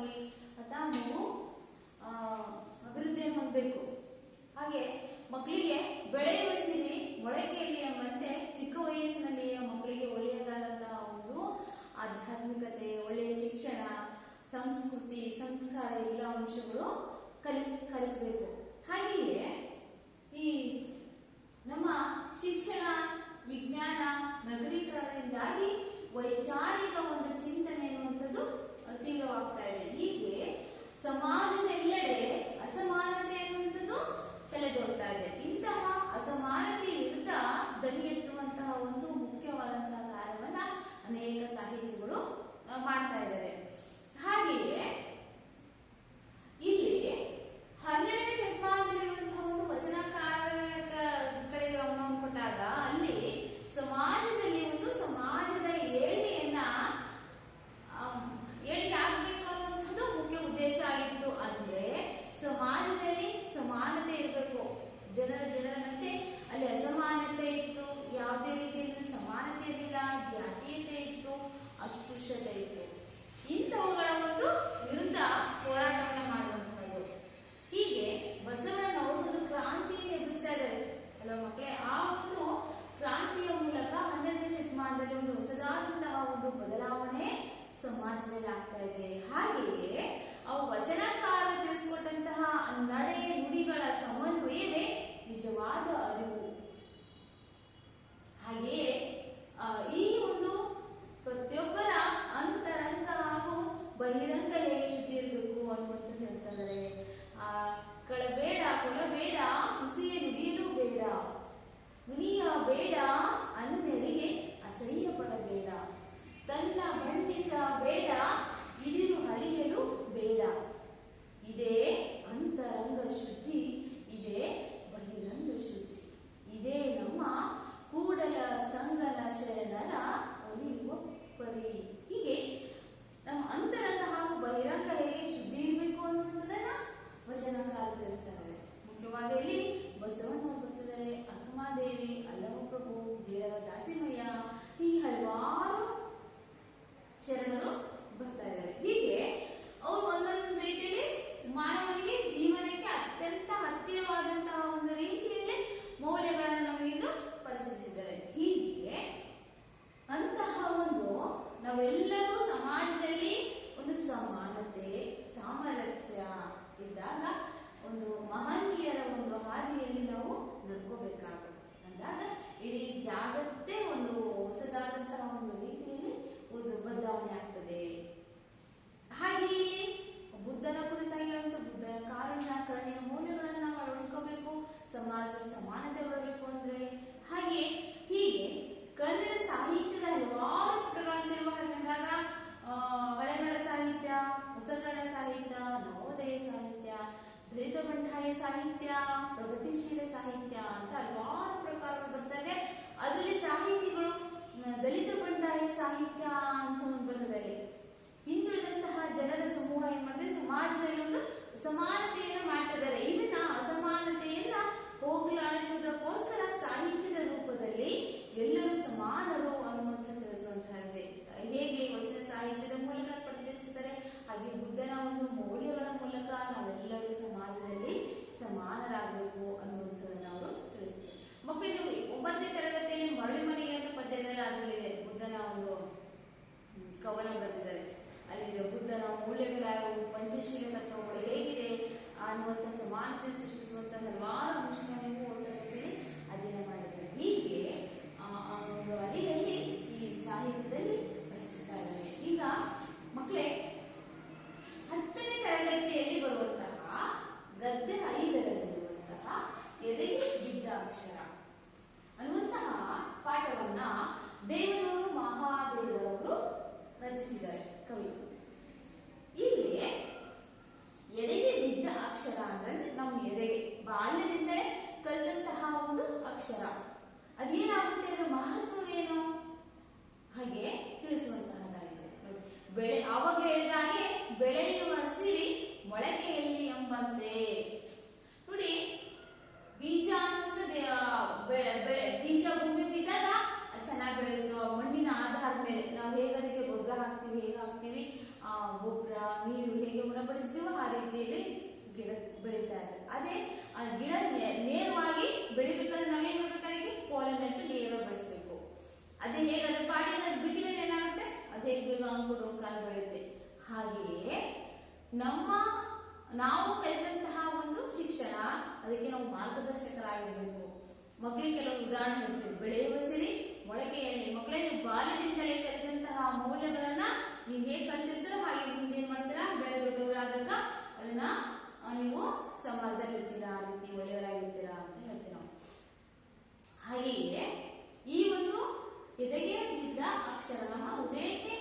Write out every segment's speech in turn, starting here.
ಆರೋಗ್ಯವಾಗಿ ಅಥವಾ ಮಗು ಅಭಿವೃದ್ಧಿಯನ್ನು ಹೊಂದಬೇಕು. ಹಾಗೆ ಮಕ್ಕಳಿಗೆ ಬೆಳೆಯುವ ಸಿರಿ ಮೊಳಕೆಯಲ್ಲಿ ಎಂಬಂತೆ ಚಿಕ್ಕ ವಯಸ್ಸಿನಲ್ಲಿಯೇ ಮಕ್ಕಳಿಗೆ ಒಳ್ಳೆಯದಾದಂತಹ ಒಂದು ಆಧ್ಯಾತ್ಮಿಕತೆ, ಒಳ್ಳೆಯ ಶಿಕ್ಷಣ, ಸಂಸ್ಕೃತಿ, ಸಂಸ್ಕಾರ ಎಲ್ಲ ಅಂಶಗಳು ಕಲಿಸಬೇಕು. ಹಾಗೆಯೇ ಈ ನಮ್ಮ ಶಿಕ್ಷಣ, ವಿಜ್ಞಾನ, ನಗರೀಕರಣದಿಂದಾಗಿ ವೈಚಾರಿಕ ಒಂದು ಚಿಂತನೆ ಎನ್ನುವಂಥದ್ದು ತೀವ್ರವಾಗ್ತಾ ಇದೆ. ಹೀಗೆ ಸಮಾಜದೆಲ್ಲೆಡೆ ಅಸಮಾನತೆ ಎನ್ನುವಂಥದ್ದು ತಲೆದೋರ್ತಾ ಇದೆ. ಇಂತಹ ಅಸಮಾನತೆ ವಿರುದ್ಧ ಧ್ವನಿ ಎತ್ತುವಂತಹ ಒಂದು ಮುಖ್ಯವಾದಂತಹ ಕಾರ್ಯವನ್ನ ಅನೇಕ ಸಾಹಿತಿಗಳು ಮಾಡ್ತಾ ಇದ್ದಾರೆ. ಹಾಗೆಯೇ ಇಲ್ಲಿ 12ನೇ ಶತಮಾನದಲ್ಲಿರುವಂತಹ ಒಂದು ವಚನಕಾರರ ಕಡೆ ಗಮನವನ್ನು ಕೊಟ್ಟಾಗ ಅಲ್ಲಿ ಸಮಾಜದಲ್ಲಿ ಒಂದು ಸಮಾಜದ ಏಳಿಗೆಯನ್ನ ಏಳಿಗೆ ಆಗ್ಬೇಕು ಅನ್ನುವಂಥದ್ದು ಮುಖ್ಯ ಉದ್ದೇಶ ಆಗಿತ್ತು. ಅಂದ್ರೆ ಸಮಾಜದಲ್ಲಿ ಸಮಾನತೆ ಇರಬೇಕು. ಜನರಂತೆ ಅಲ್ಲಿ ಅಸಮಾನತೆ ಇತ್ತು, ಯಾವುದೇ ರೀತಿಯಲ್ಲಿ ಸಮಾನತೆ ಇರಲಿಲ್ಲ, ಜಾತೀಯತೆ ಇತ್ತು, ಅಸ್ಪೃಶ್ಯತೆ ಇತ್ತು. ಇಂಥವುಗಳ ಒಂದು ವಿರುದ್ಧ ಹೋರಾಟವನ್ನು ಮಾಡುವಂತಹದ್ದು. ಹೀಗೆ ಬಸವಣ್ಣನವರು ಒಂದು ಕ್ರಾಂತಿಯನ್ನು ಎಬ್ಬಿಸ್ತಾ ಇದ್ದಾರೆ ಅಲ್ವಾ ಮಕ್ಕಳೇ. ಆ ಒಂದು ಕ್ರಾಂತಿಯ ಮೂಲಕ 12ನೇ ಶತಮಾನದಲ್ಲಿ ಒಂದು ಹೊಸದಾದಂತಹ ಒಂದು ಬದಲಾವಣೆ ಸಮಾಜದಲ್ಲಿ ಆಗ್ತಾ ಇದೆ. ಹಾಗೆಯೇ ಅವು ವಚನಕಾರ ತಿಳಿಸಿಕೊಟ್ಟಂತಹ ನಡೆ ನುಡಿಗಳ ಸಮನ್ವಯವೇ ನಿಜವಾದ ಅರಿವು. ಹಾಗೆಯೇ ಈ ಒಂದು ಪ್ರತಿಯೊಬ್ಬರ ಅಂತರಂಗ ಹಾಗೂ ಬಹಿರಂಗ ಹೇಗೆ ಶುದ್ಧಿ ಇರಬೇಕು ಅನ್ನುವಂಥದ್ದು ಹೇಳ್ತಾ ಇದ್ದಾರೆ. ಕಳಬೇಡ, ಕೊಳಬೇಡ, ಹುಸಿಯ ನುಡಿಯಲು ಬೇಡ, ಮುನಿಯ ಬೇಡ, ಅನ್ಯರಿಗೆ ಅಸಹ್ಯ ಪಡಬೇಡ, ತನ್ನ ಬಣ್ಣಿಸಬೇಡ, ಇಳಿದು ಹಳಿಯಲು ಬೇಡ. ಇದೇ ಅಂತರಂಗ ಶುದ್ಧಿ, ಇದೇ ಬಹಿರಂಗ ಶುದ್ಧಿ, ಇದೇ ನಮ್ಮ ಕೂಡಲ ಸಂಗನ ಶರಣರ ಒಲಿಯುವ ಪರಿ. ಹೀಗೆ ನಮ್ಮ ಅಂತರಂಗ ಹಾಗೂ ಬಹಿರಂಗ ಹೇಗೆ ಶುದ್ಧಿ ಇರಬೇಕು ಅನ್ನುವಂಥದ್ದನ್ನ ವಚನಕಾರ ತಿಳಿಸ್ತಾರೆ. ಮುಖ್ಯವಾಗಿ ಇಲ್ಲಿ ಬಸವಣ್ಣವರು ಗೊತ್ತಿದ್ದಾರೆ, ಅಕ್ಕಮಾದೇವಿ, ಅಲ್ಲಮಪ್ರಭು, ಜೇಡರ ದಾಸಿಮಯ್ಯ, ಈ ಹಲವಾರು ಶರಣರು ಬರ್ತಾ ಇದ್ದಾರೆ. ಹೀಗೆ ಅವರು ಒಂದೊಂದು ರೀತಿಯಲ್ಲಿ ಮಾನವನಿಗೆ ಜೀವನಕ್ಕೆ ಅತ್ಯಂತ ಹತ್ತಿರವಾದಂತಹ ಒಂದು ರೀತಿಯಲ್ಲಿ ಮೌಲ್ಯಗಳನ್ನು ನಮಗಿಂದು ಪರಿಚಯಿಸಿದ್ದಾರೆ. ಹೀಗೆ ಅಂತಹ ಒಂದು ನಾವೆಲ್ಲರೂ ಸಮಾಜದಲ್ಲಿ ಒಂದು ಸಮಾನತೆ, ಸಾಮರಸ್ಯ ಇದ್ದಾಗ ಒಂದು ಮಹನೀಯರ ಒಂದು ಹಾದಿಯಲ್ಲಿ ನಾವು ನಡ್ಕೋಬೇಕಾಗುತ್ತೆ. ಅಂದಾಗ ಇಡೀ ಜಾಗತ್ತೇ ಒಂದು ಹೊಸದಾದಂತಹ ಒಂದು ರೀತಿಯಲ್ಲಿ ಒಂದು ಬದಲಾವಣೆ ಆಗ್ತದೆ. ಹಾಗೆ ಇಲ್ಲಿ ಬುದ್ಧನ ಕುರಿತಾಗಿ ಹೇಳುವಂತ ಬುದ್ಧನ ಕಾರುಣ್ಯ, ಕರುಣೆಯ ಮೌಲ್ಯಗಳನ್ನು ನಾವು ಅಳವಡಿಸ್ಕೋಬೇಕು. ಸಮಾಜದ ಸಮಾನತೆ ಬರಬೇಕು ಅಂದ್ರೆ ಹಾಗೆ ಹೀಗೆ ಕನ್ನಡ ಸಾಹಿತ್ಯದ ಹಲವಾರು ಪುಟಗಳನ್ನು ಹಾಗಂದಾಗ ಹಳೆಗನ್ನಡ ಸಾಹಿತ್ಯ, ಹೊಸಗನ್ನಡ ಸಾಹಿತ್ಯ, ನವೋದಯ ಸಾಹಿತ್ಯ, ದಲಿತ ಬಂಡಾಯ ಸಾಹಿತ್ಯ, ಪ್ರಗತಿಶೀಲ ಸಾಹಿತ್ಯ ಅಂತ ಹಲವಾರು ಪ್ರಕಾರಗಳು ಬರ್ತದೆ. ಅದರಲ್ಲಿ ಸಾಹಿತಿಗಳು ದಲಿತ ಬಂಡಾಯ ಸಾಹಿತ್ಯ ಅಂತ ಒಂದು ಬರ್ತದೆ. ಹಿಂದುಳಿದಂತಹ ಜನರ ಸಮೂಹ ಏನ್ ಮಾಡಿದ್ರೆ ಸಮಾಜದಲ್ಲಿ ಒಂದು ಸಮಾನತೆಯನ್ನ ಮಾಡ್ತಿದ್ದಾರೆ. ಇದನ್ನ ಅಸಮಾನತೆಯನ್ನ ಹೋಗಲಾಡಿಸುವುದಕ್ಕೋಸ್ಕರ ಸಾಹಿತ್ಯದ ರೂಪದಲ್ಲಿ ಎಲ್ಲರೂ ಸಮಾನರು ಅನ್ನುವಂಥ ತಿಳಿಸುವಂತಹದ್ದೇ. ಹೇಗೆ ವಚನ ಸಾಹಿತ್ಯದ ಮೂಲಕ ಪರಿಚಯಿಸುತ್ತಾರೆ, ಹಾಗೆ ಬುದ್ಧನ ಒಂದು ಮೌಲ್ಯಗಳ ಮೂಲಕ ನಾವೆಲ್ಲರೂ ಸಮಾಜದಲ್ಲಿ ಸಮಾನರಾಗಬೇಕು ಅನ್ನುವಂಥದ್ದನ್ನು ಅವರು ತಿಳಿಸ್ತಾರೆ. ಮಕ್ಕಳಿಗೆ 9ನೇ ತರಗತಿಯಲ್ಲಿ ಮರಳಿ ಮನೆಗೆ ಅಂತ ಪದ್ಯದಲ್ಲಿ ಅದರಲ್ಲಿದೆ, ಬುದ್ಧನ ಒಂದು ಕವನ ಬರೆದಿದ್ದಾರೆ. ಅಲ್ಲಿದೆ ಬುದ್ಧನ ಮೌಲ್ಯಗಳಾವು, ಪಂಚಶೀಲ ತತ್ವಗಳು ಹೇಗಿದೆ ಅನ್ನುವಂಥ ಸಮಾನತೆ ಸೃಷ್ಟಿಸುವಂತ ಹಲವಾರು ಅಂಶಗಳನ್ನು ನೀವು ತರಗತಿಯಲ್ಲಿ ಅಧ್ಯಯನ ಮಾಡಿದ್ದಾರೆ. ಹೀಗೆ ಒಂದು ಅಡಿಯಲ್ಲಿ ಈ ಸಾಹಿತ್ಯದಲ್ಲಿ ರಚಿಸ್ತಾ ಇದ್ದಾರೆ. ಈಗ ಮಕ್ಕಳೇ 10ನೇ ತರಗತಿಯಲ್ಲಿ ಬರುವಂತಹ ಗದ್ಯ 5ರಲ್ಲಿರುವಂತಹ ಎದೆಗೆ ಬಿದ್ದ ಅಕ್ಷರ ಅನ್ನುವಂತಹ ಪಾಠವನ್ನ ದೇವನೂರು ಮಹಾದೇವರವರು ರಚಿಸಿದ್ದಾರೆ ಕವಿ. ಇಲ್ಲಿ ಎದೆಗೆ ಬಿದ್ದ ಅಕ್ಷರ ಅಂದ್ರೆ ನಮ್ಮ ಎದೆಗೆ ಬಾಲ್ಯದಿಂದಲೇ ಕಲಿತಂತಹ ಒಂದು ಅಕ್ಷರ. ಅದೇನಾಗುತ್ತೆ ಅಂದ್ರೆ ಮಹತ್ವವೇನು ಹಾಗೆ ತಿಳಿಸುವಂತಹದ್ದಾಗಿದೆ. ಬೆಳೆ ಆವಾಗ ಹೇಳಿದಾಗೆ ಬೆಳೆಯುವ ಸಿರಿ ಮೊಳಕೆಯಲ್ಲಿ ಎಂಬಂತೆ. ನೋಡಿ, ಬೀಜ ಅನ್ನುವಂಥದ್ದು ಬೀಜ ಭೂಮಿ ಬಿದ್ದಾಗ ಚೆನ್ನಾಗಿ ಬೆಳೀತು. ಮಣ್ಣಿನ ಆಧಾರದ ಮೇಲೆ ನಾವು ಹೇಗೆ ಅದಕ್ಕೆ ಗೊಬ್ಬರ ಹಾಕ್ತಿವಿ, ಗೊಬ್ಬರ ನೀರು ಹೇಗೆ ಉಣಬಡಿಸ್ತೀವೋ ಆ ರೀತಿಯಲ್ಲಿ ಗಿಡ ಬೆಳೀತಾ ಇದೆ. ಅದೇ ಆ ಗಿಡ ನೇರವಾಗಿ ಬೆಳಿಬೇಕಾದ್ರೆ ನಾವೇನ್ ಮಾಡ್ಬೇಕಾಗಿ ಕೋಲನ್ನೆಟ್ಟು ನೇರವಾಗಿ ಬೆಳೆಸ್ಬೇಕು. ಅದೇ ಹೇಗೆ ಅದ್ರ ಪಾಡಿಗೆ ಅದು ಬಿಟ್ಟಿವೆ ಏನಾಗುತ್ತೆ, ಅದು ಹೇಗೆ ಬೇಗ ಅಂಕುಡು ಕಾಲು ಬೆಳೆಯುತ್ತೆ. ಹಾಗೆಯೇ ನಾವು ಕಲಿತಂತಹ ಒಂದು ಶಿಕ್ಷಣ ಅದಕ್ಕೆ ನಾವು ಮಾರ್ಗದರ್ಶಕರಾಗಿರ್ಬೇಕು. ಮಕ್ಕಳಿಗೆ ಕೆಲವು ಉದಾಹರಣೆ ಹೇಳ್ತೀವಿ. ಬೆಳೆಯುವ ಸಿರಿ ಮೊಳಕೆಯಲ್ಲಿ. ಮಕ್ಕಳಲ್ಲಿ ಬಾಲ್ಯದಿಂದಲೇ ಕಲಿತಂತಹ ಮೌಲ್ಯಗಳನ್ನ ನೀವು ಹೇಗೆ ಕಲಿತಿರ್ತೀರೋ ಹಾಗೆ ಮುಂದೆ ಏನ್ ಮಾಡ್ತೀರಾ, ಬೆಳೆ ದೊಡ್ಡವರಾದಾಗ ಅದನ್ನ ನೀವು ಸಮಾಜದಲ್ಲಿ ಇರ್ತೀರಾ, ಆ ರೀತಿ ಒಳ್ಳೆಯವರಾಗಿರ್ತೀರಾ ಅಂತ ಹೇಳ್ತೀವಿ ನಾವು. ಹಾಗೆಯೇ ಈ ಒಂದು ಎದೆಗೆ ಬಿದ್ದ ಅಕ್ಷರ, ನಮ್ಮ ಹೃದಯಕ್ಕೆ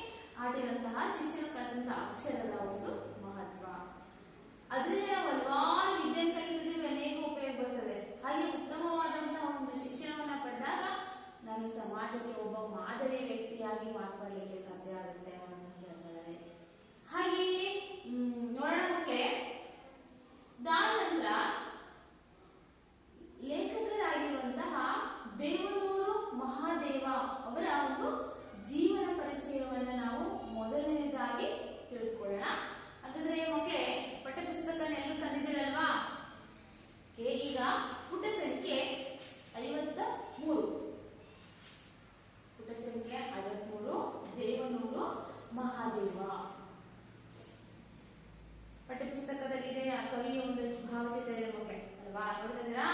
ಆಟಿದಂತಹ ಶಿಕ್ಷಣ ಕಲಿತಂತಹ ಅಕ್ಷರದ ಒಂದು ಮಹತ್ವ. ಅದರಿಂದ ನಾವು ಹಲವಾರು ವಿದ್ಯೆ ಕಲಿತಿದ್ದೀವಿ, ಅನೇಕ ಉಪಯೋಗ ಬರ್ತದೆ. ಹಾಗೆ ಉತ್ತಮವಾದಂತಹ ಒಂದು ಶಿಕ್ಷಣವನ್ನ ಪಡೆದಾಗ ನಾನು ಸಮಾಜಕ್ಕೆ ಒಬ್ಬ ಮಾದರಿ ವ್ಯಕ್ತಿಯಾಗಿ ಮಾರ್ಪಡಲಿಕ್ಕೆ ಸಾಧ್ಯ ಆಗುತ್ತೆ ಅಂತ ಹೇಳ್ತಾರೆ. ಹಾಗೆಯೇ ನೋಡೋಣ ಮಕ್ಕಳೇ, ದಾನ ನಂತರ ಲೇಖಕರಾಗಿರುವಂತಹ ದೇವನೂರು ಮಹಾದೇವ ಅವರ ಒಂದು ಜೀವನ ಪರಿಚಯವನ್ನ ನಾವು ಮೊದಲನೇದಾಗಿ ತಿಳ್ಕೊಳ್ಳೋಣ. ಹಾಗಾದ್ರೆ ಮಕ್ಕಳೇ, ಪಠ್ಯಪುಸ್ತಕನೆಲ್ಲೂ ತಂದಿದ್ದೀರಲ್ವಾ? ಈಗ ಪುಟ ಸಂಖ್ಯೆ 53. ಪುಟ ಸಂಖ್ಯೆ 53, ದೇವನೂರು ಮಹಾದೇವ. ಪಠ್ಯಪುಸ್ತಕದಲ್ಲಿದೆ. ಆ ಕವಿಯ ಒಂದು ಭಾವಚಿತ್ರ ಇದೆ ಮಕ್ಕಳೇ ಅಲ್ವಾ, ನೋಡ್ತಿದ್ದೀರಾ?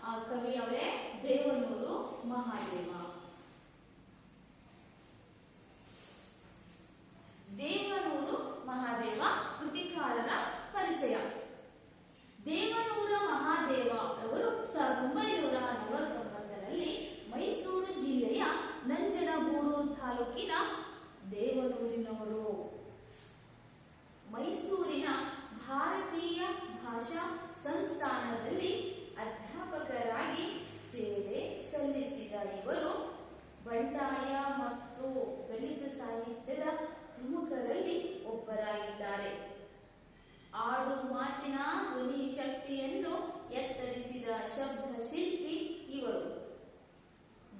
ಆ ಕವಿ ಅವರೇ ದೇವನೂರು ಮಹಾದೇವ. ದೇವನೂರು ಮಹಾದೇವ ಕೃತಿಕಾರರ ಪರಿಚಯ. ದೇವನೂರ ಮಹಾದೇವ ಅವರು 1949ರಲ್ಲಿ ಮೈಸೂರು ಜಿಲ್ಲೆಯ ನಂಜನಗೂಡು ತಾಲೂಕಿನ ದೇವನೂರಿನವರು. ಮೈಸೂರಿನ ಭಾರತೀಯ ಭಾಷಾ ಸಂಸ್ಥಾನದಲ್ಲಿ ಅಧ್ಯಾಪಕರಾಗಿ ಸೇವೆ ಸಲ್ಲಿಸಿದ ಇವರು ಬಂಡಾಯ ಮತ್ತು ದಲಿತ ಸಾಹಿತ್ಯದ ಪ್ರಮುಖರಲ್ಲಿ ಒಬ್ಬರಾಗಿದ್ದಾರೆ. ಆಡು ಮಾತಿನ ಧ್ವನಿ ಶಕ್ತಿಯನ್ನು ಎತ್ತರಿಸಿದ ಶಬ್ದ ಶಿಲ್ಪಿ ಇವರು.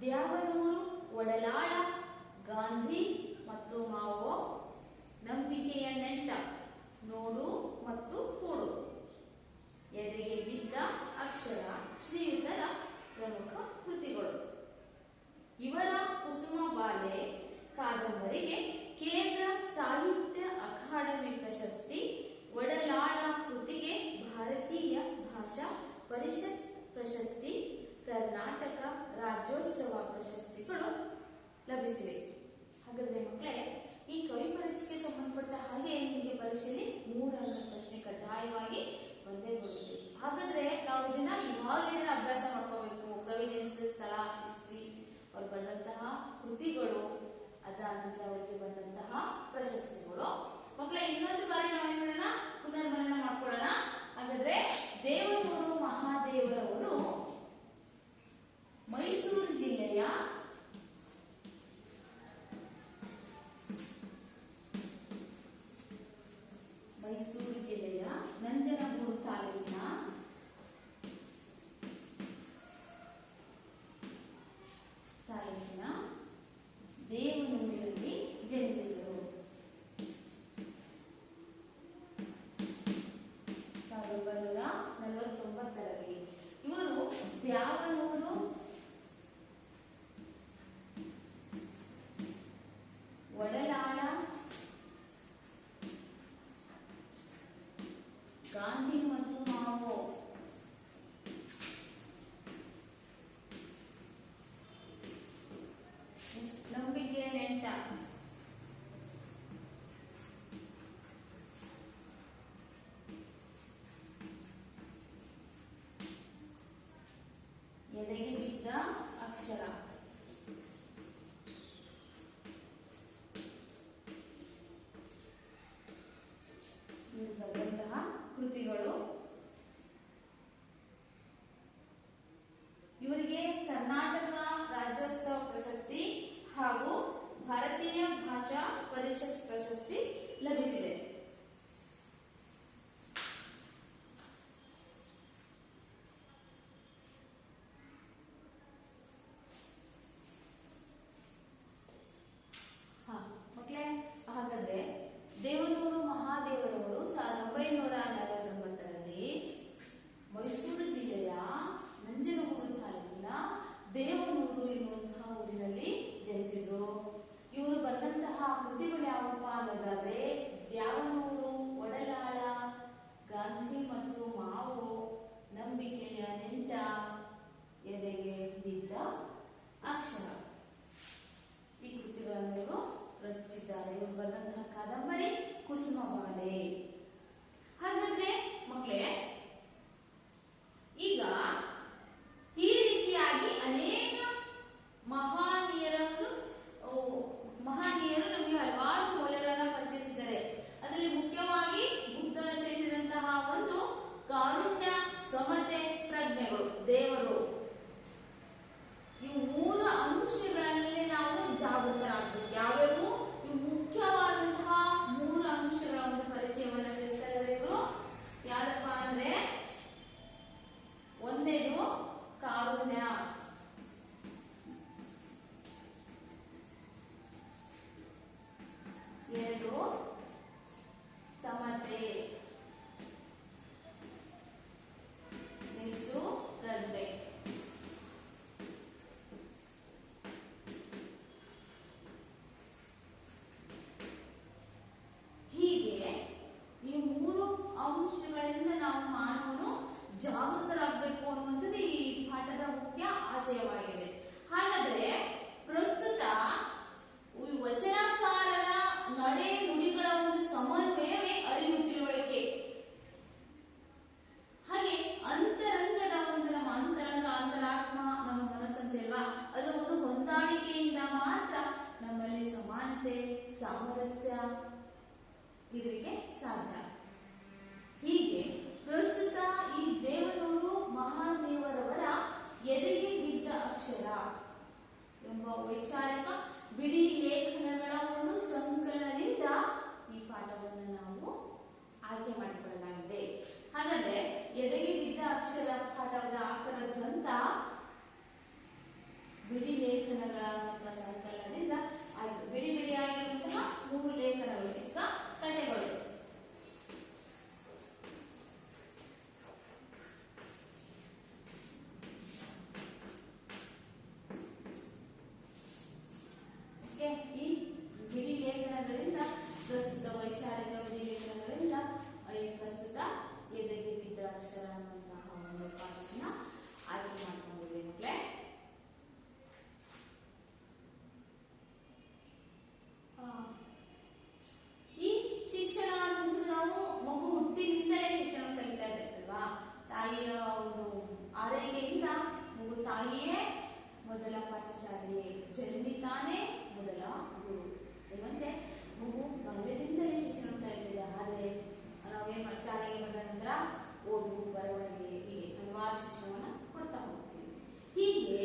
ದ್ಯಾವನೂರು, ಒಡಲಾಳ, ಗಾಂಧಿ ಮತ್ತು ಮಾವೋ, ನಂಬಿಕೆಯ ನೆಂಟ, ನೋಡು ಮತ್ತು ಕೂಡು, ಎದೆಗೆ ಬಿದ್ದ ಅಕ್ಷರ ಶ್ರೀಯುತರ ಪ್ರಮುಖ ಕೃತಿಗಳು. ಇವರ ಕುಸುಮ ಬಾಲೆ ಕಾದಂಬರಿಗೆ ಕೇಂದ್ರ ಸಾಹಿತ್ಯ ಅಕಾಡೆಮಿ ಪ್ರಶಸ್ತಿ, ಒಡಲಾಳ ಕೃತಿಗೆ ಭಾರತೀಯ ಭಾಷಾ ಪರಿಷತ್ ಪ್ರಶಸ್ತಿ, ಕರ್ನಾಟಕ ರಾಜ್ಯೋತ್ಸವ ಪ್ರಶಸ್ತಿಗಳು ಲಭಿಸಿವೆ. ಹಾಗಾದ್ರೆ ಮಕ್ಕಳೇ, ಈ ಕವಿ ಪರಿಚಯಕ್ಕೆ ಸಂಬಂಧಪಟ್ಟ ಹಾಗೆ ನಿಮಗೆ ಪರೀಕ್ಷೆಯಲ್ಲಿ 3 ಅಂಕ ಪ್ರಶ್ನೆ ಕಡ್ಡಾಯವಾಗಿ ಬಂದೇ ಬರುತ್ತೆ. ಹಾಗಾದ್ರೆ ನಾವು ಇದನ್ನ ಇವಾಗಲೇ ಅಭ್ಯಾಸ ಮಾಡ್ಕೋಬೇಕು. ಕವಿ ಜನಿಸಿದ ಸ್ಥಳ, ಇಸ್ವಿ, ಅವ್ರು ಬರೆದಂತಹ ಕೃತಿಗಳು, ಅದಾದ ನಂತರ ಅವರಿಗೆ ಬಂದಂತಹ ಪ್ರಶಸ್ತಿಗಳು. ಮಕ್ಕಳೇ, ಇನ್ನೊಂದು ಬಾರಿ ನಾವೇನ್ ಮಾಡೋಣ, ಪುನರ್ಮನನ ಮಾಡ್ಕೊಳ್ಳೋಣ. ಹಾಗಾದ್ರೆ ದೇವನೂರು ಮಹಾದೇವರವರು ಮೈಸೂರು ಜಿಲ್ಲೆಯ ನಂಜನಗೂಡು ತಾಲೂಕಿನ ದೇವನೂರಿನಲ್ಲಿ ಜನಿಸಿದರು. ಯಾವಪ್ಪ ಅನ್ನೋದಾದ್ರೆ ಯಾವ ನೂರು ಒಡಲಾಳ ಗಾಂಧಿ ಮತ್ತು ಮಾವು ನಂಬಿಕೆಯ ನೆಂಟ ಎದೆಗೆ ಬಿದ್ದ ಅಕ್ಷರ. ಈ ಕೃತಿಗಳನ್ನು ಇವರು ರಚಿಸಿದ್ದಾರೆ. ಇವರು ಬರೆದಂತಹ ಕಾದಂಬರಿ ಕುಸುಮಬಾಲೆ. ಹಾಗಾದ್ರೆ ಮಕ್ಕಳೇ, ಈಗ ಈ ರೀತಿಯಾಗಿ ಅನೇಕ ಮಹನೀಯರು ನಮಗೆ ಹಲವಾರು ಮೌಲ್ಯಗಳನ್ನು ಪರಿಚಯಿಸಿದ್ದಾರೆ. ಅದರಲ್ಲಿ ಮುಖ್ಯವಾಗಿ ಬುದ್ಧನ ತಿಳಿಸಿದಂತಹ ಒಂದು ಕಾರುಣ್ಯ, ಸಮತೆ, ಪ್ರಜ್ಞೆಗಳು, ದೇವರು, ಈ ಮೂರು ಅಂಶಗಳಲ್ಲಿ ನಾವು ಜಾಗೃತರಾಗಬೇಕು. ಯಾವ್ಯಾವು ಇವು ಮುಖ್ಯವಾದಂತಹ ಮೂರು ಅಂಶಗಳ ಒಂದು ಪರಿಚಯವನ್ನು ತಿಳಿಸ್ತಾರೆ ಇವರು. ಯಾರಪ್ಪ ಅಂದ್ರೆ ಒಂದೇದು ಕಾರುಣ್ಯ, ಎರಡು ಸಮತೆ, ನೆಕ್ಸ್ಟ್ ಪ್ರಜ್ಞೆ. ಹೀಗೆ ಈ ಮೂರು ಅಂಶಗಳಿಂದ ನಾವು ಮಾನವನು ಜಾಗೃತರಾಗಬೇಕು ಅನ್ನುವಂಥದ್ದು ಈ ಪಾಠದ ಮುಖ್ಯ ಆಶಯವಾಗಿದೆ. ಹಾಗಾದ್ರೆ ಪ್ರಸ್ತುತ ವಚನಕಾರರ ನಡೆ ನುಡಿಗಳ ಒಂದು ಸಮನ್ವಯವೇ ಅರಿವು, ತಿಳುವಳಿಕೆ. ಹಾಗೆ ಅಂತರಂಗದ ಒಂದು ನಮ್ಮ ಅಂತರಂಗ, ಅಂತರಾತ್ಮ, ನಮ್ಮ ಮನಸ್ಸಂತೆ ಅಲ್ವಾ, ಅದರ ಒಂದು ಹೊಂದಾಣಿಕೆಯಿಂದ ಮಾತ್ರ ನಮ್ಮಲ್ಲಿ ಸಮಾನತೆ, ಸಾಮರಸ್ಯ ಇದಕ್ಕೆ ಸಾಧ್ಯ. ಹೀಗೆ ಪ್ರಸ್ತುತ ಈ ದೇವನೂರು ಮಹಾದೇವರವರ ಎದೆಗೆ ಬಿದ್ದ ಅಕ್ಷರ ಎಂಬ ವೈಚಾರಿಕ ಬಿಡಿ ಲೇಖನಗಳ ಒಂದು ಸಂಕಲನದಿಂದ ಈ ಪಾಠವನ್ನು ನಾವು ಆಯ್ಕೆ ಮಾಡಿಕೊಳ್ಳಲಾಗಿದೆ. ಹಾಗಾದ್ರೆ ಎದೆಗೆ ಬಿದ್ದ ಅಕ್ಷರ ಪಾಠದ ಆಕರ ಗ್ರಂಥ ಬಿಡಿ ಲೇಖನಗಳ ಸಂಕಲನದಿಂದ ಬಿಡಿ ಬಿಡಿಯಾಗಿರುವಂತಹ 3 ಲೇಖನಗಳು, ಚಿಕ್ಕ ಕಥೆಗಳು. ಈ ಬಿಡಿ ಲೇಖನಗಳಿಂದ ಪ್ರಸ್ತುತ ವೈಚಾರಿಕ ಬಿಡಿ ಲೇಖನಗಳಿಂದ ಪ್ರಸ್ತುತ ಎದೆಗೆ ಬಿದ್ದ ಅಕ್ಷರ ಅನ್ನುವಂತಹ ಒಂದು ಪಾಠವನ್ನ ಆಯ್ಕೆ ಮಾಡಿಕೊಂಡಿದೆ ಮಕ್ಕಳೇ. ಈ ಶಿಕ್ಷಣ ಅನ್ನೋದು ನಾವು ಮಗು ಹುಟ್ಟಿನಿಂದಲೇ ಶಿಕ್ಷಣ ಕಲಿತಾ ಇದ್ದೇವೆ ಅಲ್ವಾ. ತಾಯಿಯ ಒಂದು ಆರೈಕೆಯಿಂದ ಮಗು ತಾಯಿಯೇ ಮೊದಲ ಪಾಠಶಾಲೆ, ಜನನಿ ತಾನೇ ಮೊದಲ ಗುರು ಎಂಬಂತೆ ಮಗು ಬಾಲ್ಯದಿಂದಲೇ ಶಿಕ್ಷಣ ಕಲಿತಿದೆ. ಆದರೆ ನಾವೇನ್ ಶಾಲೆಗೆ ಬಂದ ನಂತರ ಓದು, ಬರವಣಿಗೆ, ಹೀಗೆ ಹಲವಾರು ಶಿಕ್ಷಣವನ್ನ ಕೊಡ್ತಾ ಹೋಗ್ತೀವಿ. ಹೀಗೆ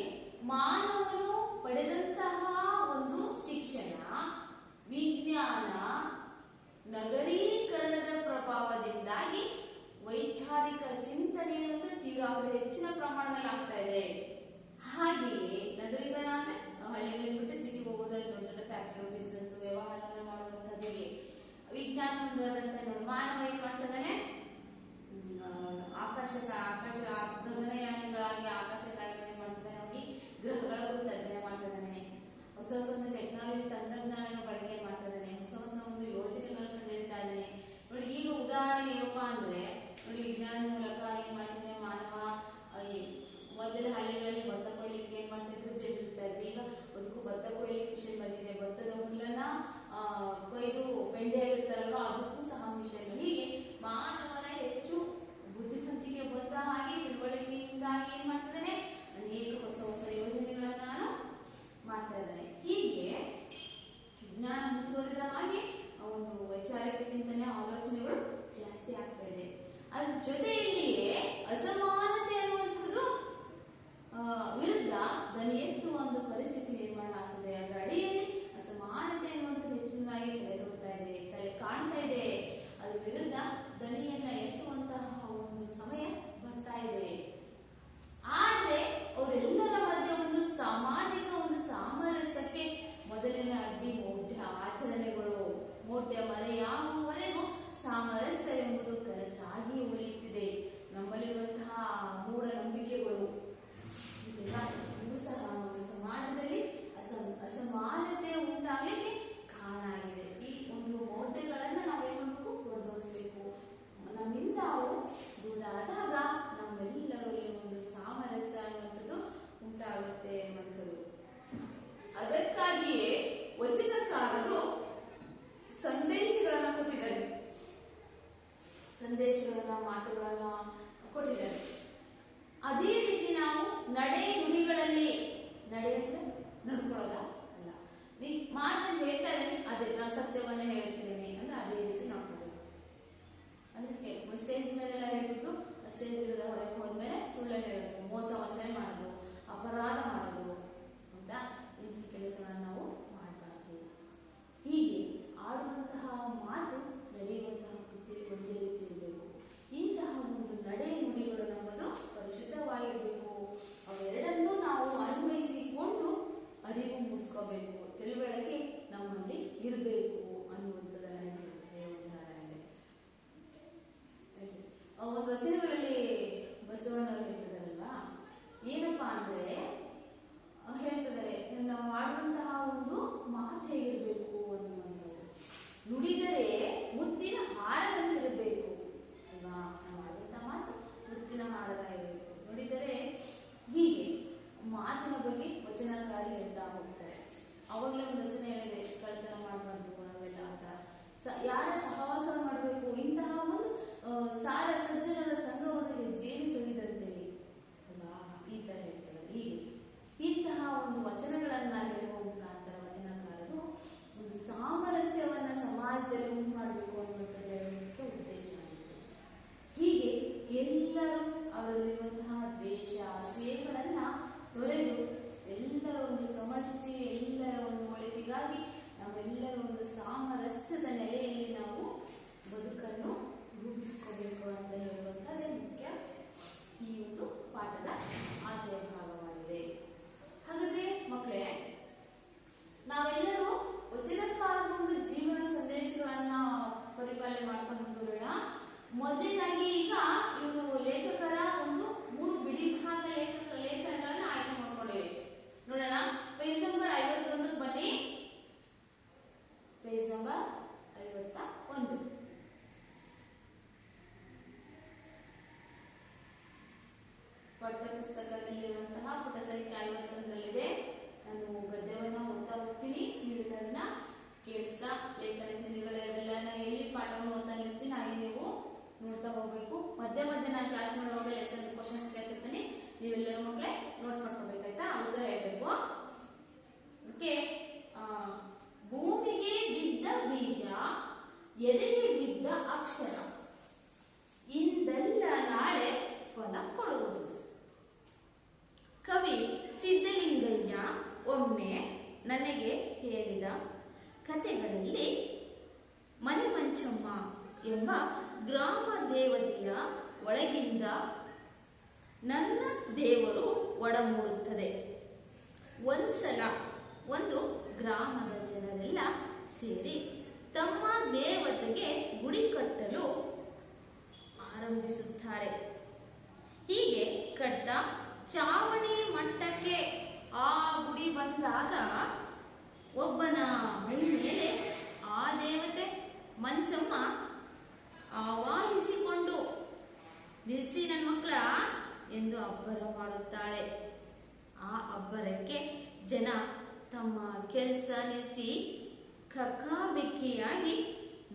ಮಾನವನು ಪಡೆದಂತಹ ಒಂದು ಶಿಕ್ಷಣ, ವಿಜ್ಞಾನ, ನಗರೀಕರಣದ ಪ್ರಭಾವದಿಂದಾಗಿ ವೈಚಾರಿಕ ಚಿಂತನೆ ಅನ್ನೋದು ತೀವ್ರ ಹೆಚ್ಚಿನ ಪ್ರಮಾಣದಲ್ಲಿ ಆಗ್ತಾ ಇದೆ. ಹಾಗೆಯೇ ನಗರೀಕರಣ ಅಂದ್ರೆ ಹಳ್ಳಿಗಳಿಂದ ಬಿಟ್ಟು ಸಿಟಿಗೆ ಹೋಗೋದ್ರಲ್ಲಿ ದೊಡ್ಡ ದೊಡ್ಡ ಫ್ಯಾಕ್ಟರಿ, ಬಿಸ್ನೆಸ್, ವ್ಯವಹಾರವನ್ನ ಮಾಡುವಂತದ್ದಿಗೆ ವಿಜ್ಞಾನ ಮುಂದುವರೆದಂತೆ ನೋಡಿ ಮಾನವ ಏನ್ ಮಾಡ್ತಿದ್ದಾನೆ, ಆಕಾಶ ಗಗನಯಾನಿಗಳಾಗಿ ಆಕಾಶಗಾಮಿಗಳೇ ಮಾಡ್ತಿದ್ದಾನೆ, ಹೋಗಿ ಗ್ರಹಗಳ ಕುರಿತು ಅಧ್ಯಯನ ಮಾಡ್ತಿದ್ದಾನೆ, ಹೊಸ ಹೊಸ ಒಂದು ಟೆಕ್ನಾಲಜಿ ತಂತ್ರಜ್ಞಾನ ಬಳಕೆ ಮಾಡ್ತಿದ್ದಾನೆ, ಹೊಸ ಹೊಸ ಒಂದು ಯೋಜನೆಗಳನ್ನು ಕಂಡುಹಿಡಿತಾ ಇದ್ದಾನೆ. ನೋಡಿ ಈಗ ಉದಾಹರಣೆಗೆ ಏನಪ್ಪಾ ಅಂದ್ರೆ ನೋಡಿ ವಿಜ್ಞಾನದ ಮೂಲಕ ಏನ್ ಮಾಡ್ತಿದ್ದಾನೆ ಮಾನವ, ಮೊದಲ ಹಳ್ಳಿಗಳಲ್ಲಿ ಭತ್ತ ಕೊಯ್ಲಿಕ್ಕೆ ಏನ್ ಮಾಡ್ತಿದ್ರು, ಜೆಡ್ ಇರ್ತಾ ಇದ್ರು. ಈಗ ಅದಕ್ಕೂ ಭತ್ತ ಕೊಯ್ಲಿಕ್ಕೆ ಮಿಷನ್ ಬಂದಿದೆ. ಭತ್ತದ ಹುಲ್ಲನ್ನ ಕೊಯ್ದು ಬೆಂಡೆಯಾಗಿರ್ತಾರಲ್ವಾ, ಅದಕ್ಕೂ ಸಹ ಮಿಷನ್. ಹೀಗೆ ಮಾನವನ ಹೆಚ್ಚು ಬುದ್ಧಿವಂತಿಕೆ ಬಂದ ಹಾಗೆ ತಿಳುವಳಿಕೆಯಿಂದಾಗಿ ಏನ್ ಮಾಡ್ತಿದ್ದಾನೆ, ಅನೇಕ ಹೊಸ ಹೊಸ ಯೋಜನೆಗಳನ್ನ ಮಾಡ್ತಾ ಇದ್ದಾನೆ. ಹೀಗೆ ವಿಜ್ಞಾನ ಮುಂದುವರಿದ ಹಾಗೆ ಒಂದು ವೈಚಾರಿಕ ಚಿಂತನೆ, ಆಲೋಚನೆಗಳು ಜಾಸ್ತಿ ಆಗ್ತಾ ಇದೆ. ಅದ್ರ ಜೊತೆಯಲ್ಲಿಯೇ ಅಸಮಾನತೆ ಅನ್ನುವಂಥದ್ದು ವಿರುದ್ಧ ಧ್ವನಿ ಎತ್ತುವ ಒಂದು ಪರಿಸ್ಥಿತಿ ನಿರ್ಮಾಣ ಆಗ್ತದೆ. ಅದರ ಅಡಿಯಲ್ಲಿ ಅಸಮಾನತೆ ಅನ್ನುವಂಥದ್ದು ಹೆಚ್ಚಿನಾಗಿ ತಲೆದೋರ್ತಾ ಇದೆ, ತಲೆ ಕಾಣ್ತಾ ಇದೆ. ಅದ್ರ ವಿರುದ್ಧ ಧ್ವನಿಯನ್ನ ಎತ್ತುವಂತಹ ಒಂದು ಸಮಯ ಬರ್ತಾ ಇದೆ. ಆದ್ರೆ ಅವರೆಲ್ಲರ ಮಧ್ಯೆ ಒಂದು ಸಾಮಾಜಿಕ ಒಂದು ಸಾಮರಸ್ಯಕ್ಕೆ ಮೊದಲಿನ ಅಡ್ಡಿ ಮೌಢ್ಯ ಆಚರಣೆಗಳು. ಮೌಢ್ಯ ಮರೆಯಾಗುವವರೆಗೂ ಸಾಮರಸ್ಯ ಎಂಬುದು ಕನಸಾಗಿ ಉಳಿಯುತ್ತಿದೆ. ನಮ್ಮಲ್ಲಿರುವಂತಹ ಮೂಢನಂಬಿಕೆಗಳು ಇವು ಸಹ ಒಂದು ಸಮಾಜದಲ್ಲಿ ಅಸಮಾನತೆ ಉಂಟಾಗಲಿಕ್ಕೆ ಕಾರಣ ಆಗಿದೆ. ಈ ಸಂದೇಶಗಳನ್ನ ಮಾತುಗಳನ್ನ ಕೊಟ್ಟಿದ್ದಾರೆ. ಅದೇ ರೀತಿ ನಾವು ನಡೆ ನುಡಿಗಳಲ್ಲಿ, ನಡೆ ಅಂದ್ರೆ ನಡ್ಕೊಳ್ಳೋದ ಅಲ್ಲ, ನೀ ಮಾತನ್ನು ಹೇಳ್ತಾ ಇದ್ದೀನಿ ಅದೇ ನಾನು ಸತ್ಯವನ್ನ ಹೇಳ್ತೇನೆ ಅಂದ್ರೆ ಅದೇ ರೀತಿ ನೋಡ್ಕೋಬೇಕು. ಅಂದ್ರೆ ಸ್ಟೇಜ್ ಮೇಲೆಲ್ಲ ಹೇಳ್ಬಿಟ್ಟು ಸ್ಟೇಜ್ ಇಲ್ಲದ ಹೊರಗೆ ಹೋದ್ಮೇಲೆ ಸುಳ್ಳನ್ನು ಹೇಳೋದು, ಮೋಸ ವಂಚನೆ ಮಾಡೋದು, ಅಪರಾಧ ಮಾಡೋದು ಅಂತ ಇಂಥ ಕೆಲಸಗಳನ್ನು ನಾವು ಮಾಡಬಾರ್ದು. ಹೀಗೆ ಆಡುವಂತಹ ಮಾತು, ನಡೆಯುವಂತಹ ಕೃತಿ ಒಂದೇ ರೀತಿ ಇರಬೇಕು. ಇಂತಹ ಒಂದು ನಡೆ ನುಡಿಗಳು ನಮ್ಮದು ಪರಿಶುದ್ಧವಾಗಿರಬೇಕು. ಅವೆರಡನ್ನೂ ನಾವು ಅನ್ವಯಿಸಿಕೊಂಡು ಅರಿವು ಮೂಡಿಸ್ಕೋಬೇಕು, ತಿಳುವಳಿಕೆ ನಮ್ಮಲ್ಲಿ ಇರಬೇಕು ಅನ್ನುವಂಥದ್ದನ್ನ ಉದಾಹರಣೆ. ಒಂದು ವಚನಗಳಲ್ಲಿ ಬಸವಣ್ಣವರು ಹೇಳ್ತಿದಾರಲ್ವಾ, ಏನಪ್ಪಾ ಅಂದ್ರೆ ಹೇಳ್ತಿದ್ದಾರೆ, ನಾವು ಮಾಡುವಂತಹ ಒಂದು ಮಾತು ಹೇಗಿರ್ಬೇಕು ಅನ್ನುವಂಥದ್ದು. ನುಡಿದರೆ ಮುತ್ತಿನ ಹಾರದಂತಿರಬೇಕು ಅಲ್ವಾ? ನಾವು ಆಡುವಂತಹ ಮಾತು ಮುತ್ತಿನ ಹಾರದ ಇರಬೇಕು. ನುಡಿದರೆ ಹೀಗೆ ಮಾತಿನ ಬಗ್ಗೆ ವಚನಕಾರಿ ಹೇಳ್ತಾ ಹೋಗ್ತಾರೆ. ಅವಾಗಲೇ ಒಂದು ವಚನ ಹೇಳಿದೆ, ಕಳ್ತನ ಮಾಡಬಾರ್ದು ನಾವೆಲ್ಲ ಅಂತ, ಯಾರ ಸಹವಾಸ ಮಾಡಬೇಕು, ಇಂತಹ ಒಂದು ಸಾರ ಸಜ್ಜನರ ಸಂಘವಾದ ಹೆಜ್ಜೆಯನ್ನು ಸವಿದಂತೆಯೇ ಅಲ್ವಾ? ಈ ತರ ಹೇಳ್ತಾರೆ. ಹೀಗೆ ಇಂತಹ ಒಂದು ವಚನಗಳನ್ನ ಹೇಳುವ ಮುಖಾಂತರ ವಚನಕಾರರು ಒಂದು ಸಾಮರಸ್ಯವನ್ನ ಸಮಾಜದಲ್ಲಿ ಉಂಟು ಮಾಡಬೇಕು ಅನ್ನುವಂಥದ್ದು ಹೇಳಲಿಕ್ಕೆ ಉದ್ದೇಶ ಆಗಿತ್ತು. ಹೀಗೆ ಎಲ್ಲರೂ ಅವರಲ್ಲಿರುವಂತಹ ದ್ವೇಷ, ಅಸೂಯೆಗಳನ್ನ ತೊರೆದು ಎಲ್ಲರ ಒಂದು ಸಮಷ್ಟಿ, ಎಲ್ಲರ ಒಂದು ಒಳಿತಿಗಾಗಿ ನಾವೆಲ್ಲರ ಒಂದು ಸಾಮರಸ್ಯದ ನೆಲೆಯಲ್ಲಿ ನಾವು ಬದುಕನ್ನು ರೂಪಿಸ್ಕೋಬೇಕು ಅಂತ ಹೇಳುವಂಥದ್ದೇ ಮುಖ್ಯ ಈ ಒಂದು ಪಾಠದ ಆಶಯ ಭಾಗವಾಗಿದೆ. ಹಾಗಾದ್ರೆ ಮಕ್ಕಳೇ, ನಾವೆಲ್ಲರೂ ವಚನಕಾರರ ಒಂದು ಜೀವನ ಸಂದೇಶಗಳನ್ನ ಪರಿಪಾಲನೆ ಮಾಡ್ತಾ ಬಂದೋಣ. ಮೊದಲನೇದಾಗಿ ಈಗ ಇವರು ಲೇಖಕರ ಒಂದು 3 ಬಿಡಿ ಭಾಗ ಲೇಖನಗಳನ್ನ ಆಯ್ಕೆ ಮಾಡ್ಕೊಂಡಿವೆ. ನೋಡೋಣ, ಪೇಜ್ ನಂಬರ್ 51 ಬನ್ನಿ. ಪೇಜ್ ನಂಬರ್ 51 ಪಠ್ಯ ಪುಸ್ತಕದಲ್ಲಿರುವಂತಹ ಪುಟ ಸಂಖ್ಯೆ 51ರಲ್ಲಿದೆ. ನಾನು ಗದ್ಯವನ್ನ ಓದ್ತಾ ಹೋಗ್ತೀನಿ, ನೀವು ಅದನ್ನ ಕೇಳಿಸ್ತಾ ಲೇಖನ ಚಿಹ್ನೆಗಳೆಲ್ಲ ಎಲ್ಲಿ ಪಾಠವನ್ನು ಓದ್ತಾ ನಿಲ್ಲಿಸ್ತೀನಿ ಹಾಗೆ ನೀವು ನೋಡ್ತಾ ಹೋಗ್ಬೇಕು. ಮಧ್ಯೆ ನಾನು ಕ್ಲಾಸ್ ಮಾಡುವಾಗ ಲೆಸನ್ ಕ್ವಶನ್ಸ್ ಕೇಳ್ತಿರ್ತೀನಿ, ನೀವೆಲ್ಲರೂ ಮಕ್ಕಳೇ ನೋಟ್ ಮಾಡ್ಕೋಬೇಕಾಯ್ತಾ? ಉತ್ತರ ಹೇಳ್ಬೇಕು. ಓಕೆ. ಭೂಮಿಗೆ ಬಿದ್ದ ಬೀಜ, ಎದೆಗೆ ಬಿದ್ದ ಅಕ್ಷರ, ಇಂದೆಲ್ಲ ನಾಳೆ ಫಲ ಕೊಡುವುದು. ಕವಿ ಸಿದ್ಧಲಿಂಗಯ್ಯ ಒಮ್ಮೆ ನನಗೆ ಹೇಳಿದ ಕಥೆಗಳಲ್ಲಿ ಮನೆ ಮಂಚಮ್ಮ ಎಂಬ ಗ್ರಾಮ ದೇವತೆಯ ಒಳಗಿಂದ ನನ್ನ ದೇವರು ಒಡಮೂಡುತ್ತದೆ. ಒಂದ್ಸಲ ಒಂದು ಗ್ರಾಮದ ಜನರೆಲ್ಲ ಸೇರಿ ತಮ್ಮ ದೇವತೆಗೆ ಗುಡಿ ಕಟ್ಟಲು ಆರಂಭಿಸುತ್ತಾರೆ. ಹೀಗೆ ಕಟ್ಟ ಚಾವಣಿ ಮಟ್ಟಕ್ಕೆ ಆ ಗುಡಿ ಬಂದಾಗ ಒಬ್ಬನ ಮೈ ಮೇಲೆ ಆ ದೇವತೆ ಮಂಚಮ್ಮ ಆವಾಹಿಸಿಕೊಂಡು ನಿಲ್ಲಿಸಿ ನನ್ನ ಮಕ್ಕಳ ಎಂದು ಅಬ್ಬರ ಮಾಡುತ್ತಾಳೆ. ಆ ಅಬ್ಬರಕ್ಕೆ ಜನ ತಮ್ಮ ಕೆಲಸ ನಿಲ್ಲಿಸಿ ಕಕ್ಕಾಬಿಕ್ಕಿಯಾಗಿ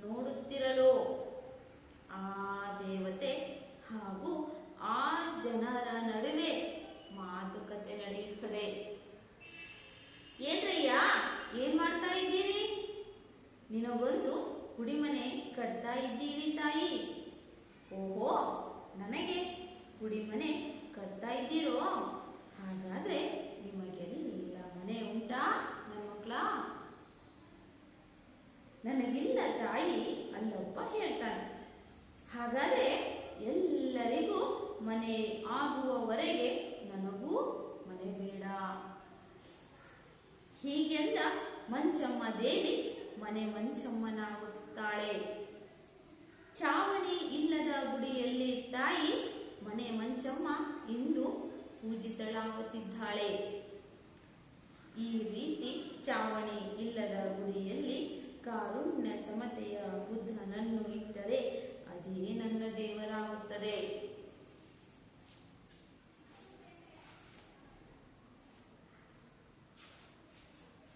ನೋಡುತ್ತಿರಲು ಆ ದೇವತೆ ಹಾಗೂ ಆ ಜನರ ನಡುವೆ ಮಾತುಕತೆ ನಡೆಯುತ್ತದೆ. ಏನ್ರಯ್ಯ, ಏನ್ ಮಾಡ್ತಾ ಇದ್ದೀರಿ? ನಿನಗೊಂದು ಗುಡಿಮನೆ ಕಟ್ತಾ ಇದ್ದೀವಿ ತಾಯಿ. ಓಹೋ, ನನಗೆ ಗುಡಿಮನೆ ಕಟ್ತಾ ಇದ್ದೀರೋ? ಹಾಗಾದ್ರೆ ನಿಮಗೆಲ್ಲ ಮನೆ ಉಂಟಾ ನನ್ನ ಮಕ್ಕಳ? ನನಗಿಲ್ಲ ತಾಯಿ ಅಲ್ಲೊಬ್ಬ ಹೇಳ್ತಾನೆ. ಹಾಗಾದ್ರೆ ಎಲ್ಲರಿಗೂ ಮನೆ ಆಗುವವರೆಗೆ ನನಗೂ ಮನೆ ಬೇಡ. ಹೀಗೆಂದ ಮಂಚಮ್ಮ ದೇವಿ ಮನೆ ಮಂಚಮ್ಮನಾಗುತ್ತಾಳೆ. ಚಾವಣಿ ಇಲ್ಲದ ಗುಡಿಯಲ್ಲಿ ತಾಯಿ ಮನೆ ಮಂಚಮ್ಮ ಇಂದು ಪೂಜಿತಳಾಗುತ್ತಿದ್ದಾಳೆ. ಈ ರೀತಿ ಚಾವಣಿ ಇಲ್ಲದ ಗುಡಿಯಲ್ಲಿ ಕಾರುಣ್ಯ ಸಮತೆಯ ಬುದ್ಧನನ್ನು ಇಟ್ಟರೆ ಅದೇ ನನ್ನ ದೇವರಾಗುತ್ತದೆ.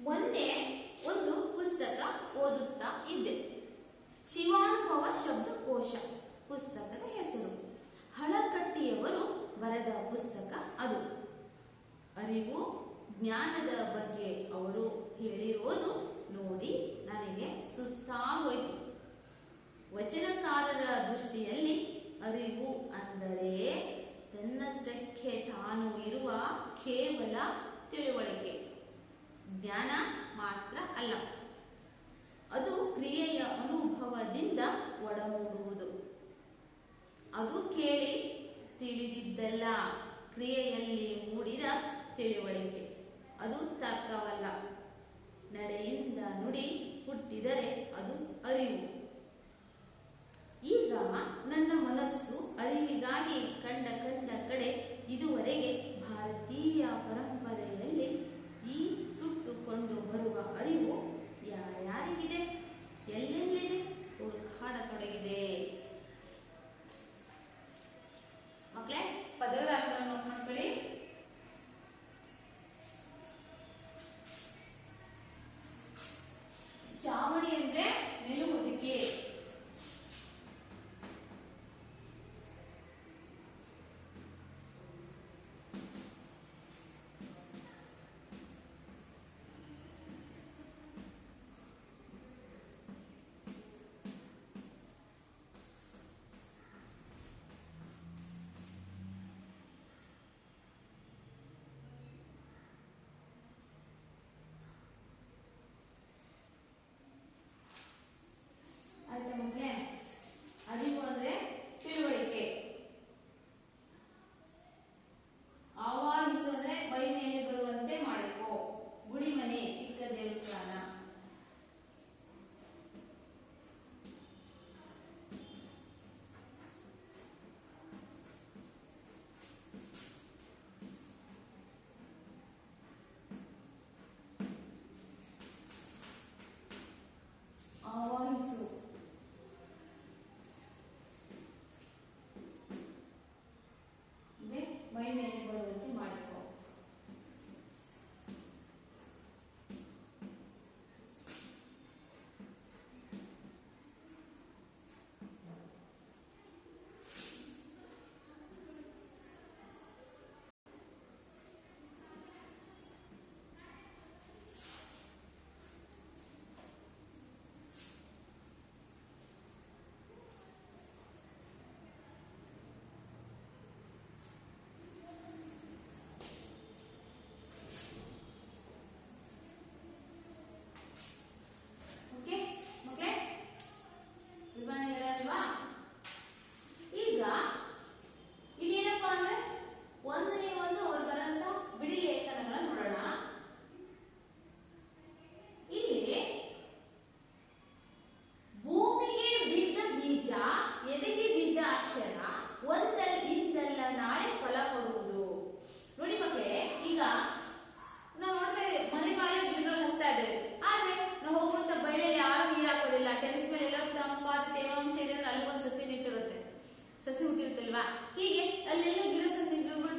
ಮೊನ್ನೆ ಒಂದು ಪುಸ್ತಕ ಓದುತ್ತಾ ಇದ್ದೆ, ಶಿವಾನುಭವ ಶಬ್ದಕೋಶ. ಪುಸ್ತಕದ ಹೆಸರು. ಹಳಕಟ್ಟಿಯವರು ಬರೆದ ಪುಸ್ತಕ ಅದು. ಅರಿವು ಜ್ಞಾನದ ಬಗ್ಗೆ ಅವರು ಹೇಳಿರೋದು ನೋಡಿ ನನಗೆ ಸುಸ್ತಾಗೋಯ್ತು. ವಚನಕಾರರ ದೃಷ್ಟಿಯಲ್ಲಿ ಅರಿವು ಅಂದರೆ ತನ್ನಷ್ಟಕ್ಕೆ ತಾನು ಇರುವ ಕೇವಲ ತಿಳುವಳಿಕೆ, ಜ್ಞಾನ ಮಾತ್ರ ಅಲ್ಲ. ಅದು ಕ್ರಿಯೆಯ ಅನುಭವದಿಂದ ಒಡಮೂಡುವುದು. ಅದು ಕೇಳಿ ತಿಳಿದಿದ್ದಲ್ಲ, ಕ್ರಿಯೆಯಲ್ಲಿ ಮೂಡಿದ ತಿಳುವಳಿಕೆ. ಅದು ತರ್ಕವಲ್ಲ. ನಡೆಯಿಂದ ನುಡಿ ಹುಟ್ಟಿದರೆ ಅದು ಅರಿವು. ಈಗ ನನ್ನ ಮನಸ್ಸು ಅರಿವಿಗಾಗಿ ಕಂಡ ಕಡೆ ಇದುವರೆಗೆ ಭಾರತೀಯ ಪರಂಪರೆಯಲ್ಲಿ ಈ ಸುಟ್ಟುಕೊಂಡು ಬರುವ ಅರಿವು ಯಾರ್ಯಾರಿಗಿದೆ, ಎಲ್ಲೆಲ್ಲಿದೆ ಹುಡುಕಾಡತೊಡಗಿದೆ. ಮಕ್ಕಳೇ, ಪದಗಳ ಅರ್ಥ ನೋಟ್ ಮಾಡ್ಕೊಳ್ಳಿ. ಚಾವಣಿ ಅಂದ್ರೆ ನಿಲುವುದಕ್ಕೆ. ಆಯ್ತಾ ಮಕ್ಕಳೇ? ಅರಿವು ಅಂದ್ರೆ ತಿಳುವಳಿಕೆ. ಆವಾಹಿಸು ಅಂದ್ರೆ ಮೈ ಮೇಲೆ ಬರುವಂತೆ ಮಾಡಿಕೋ. ಗುಡಿ ಮನೆ, ಚಿಕ್ಕ ದೇವಸ್ಥಾನ. ಆವಾಹಿಸು ಮೈ ಮೇಲೆ ಬರುವಂತೆ ಮಾಡಿಕೋ. ಸಸಿ ಹುಟ್ಟಿರುತ್ತಲ್ವಾ, ಹೀಗೆ ಅಲ್ಲೆಲ್ಲ ಗಿಡ ಗಿಡಗಳು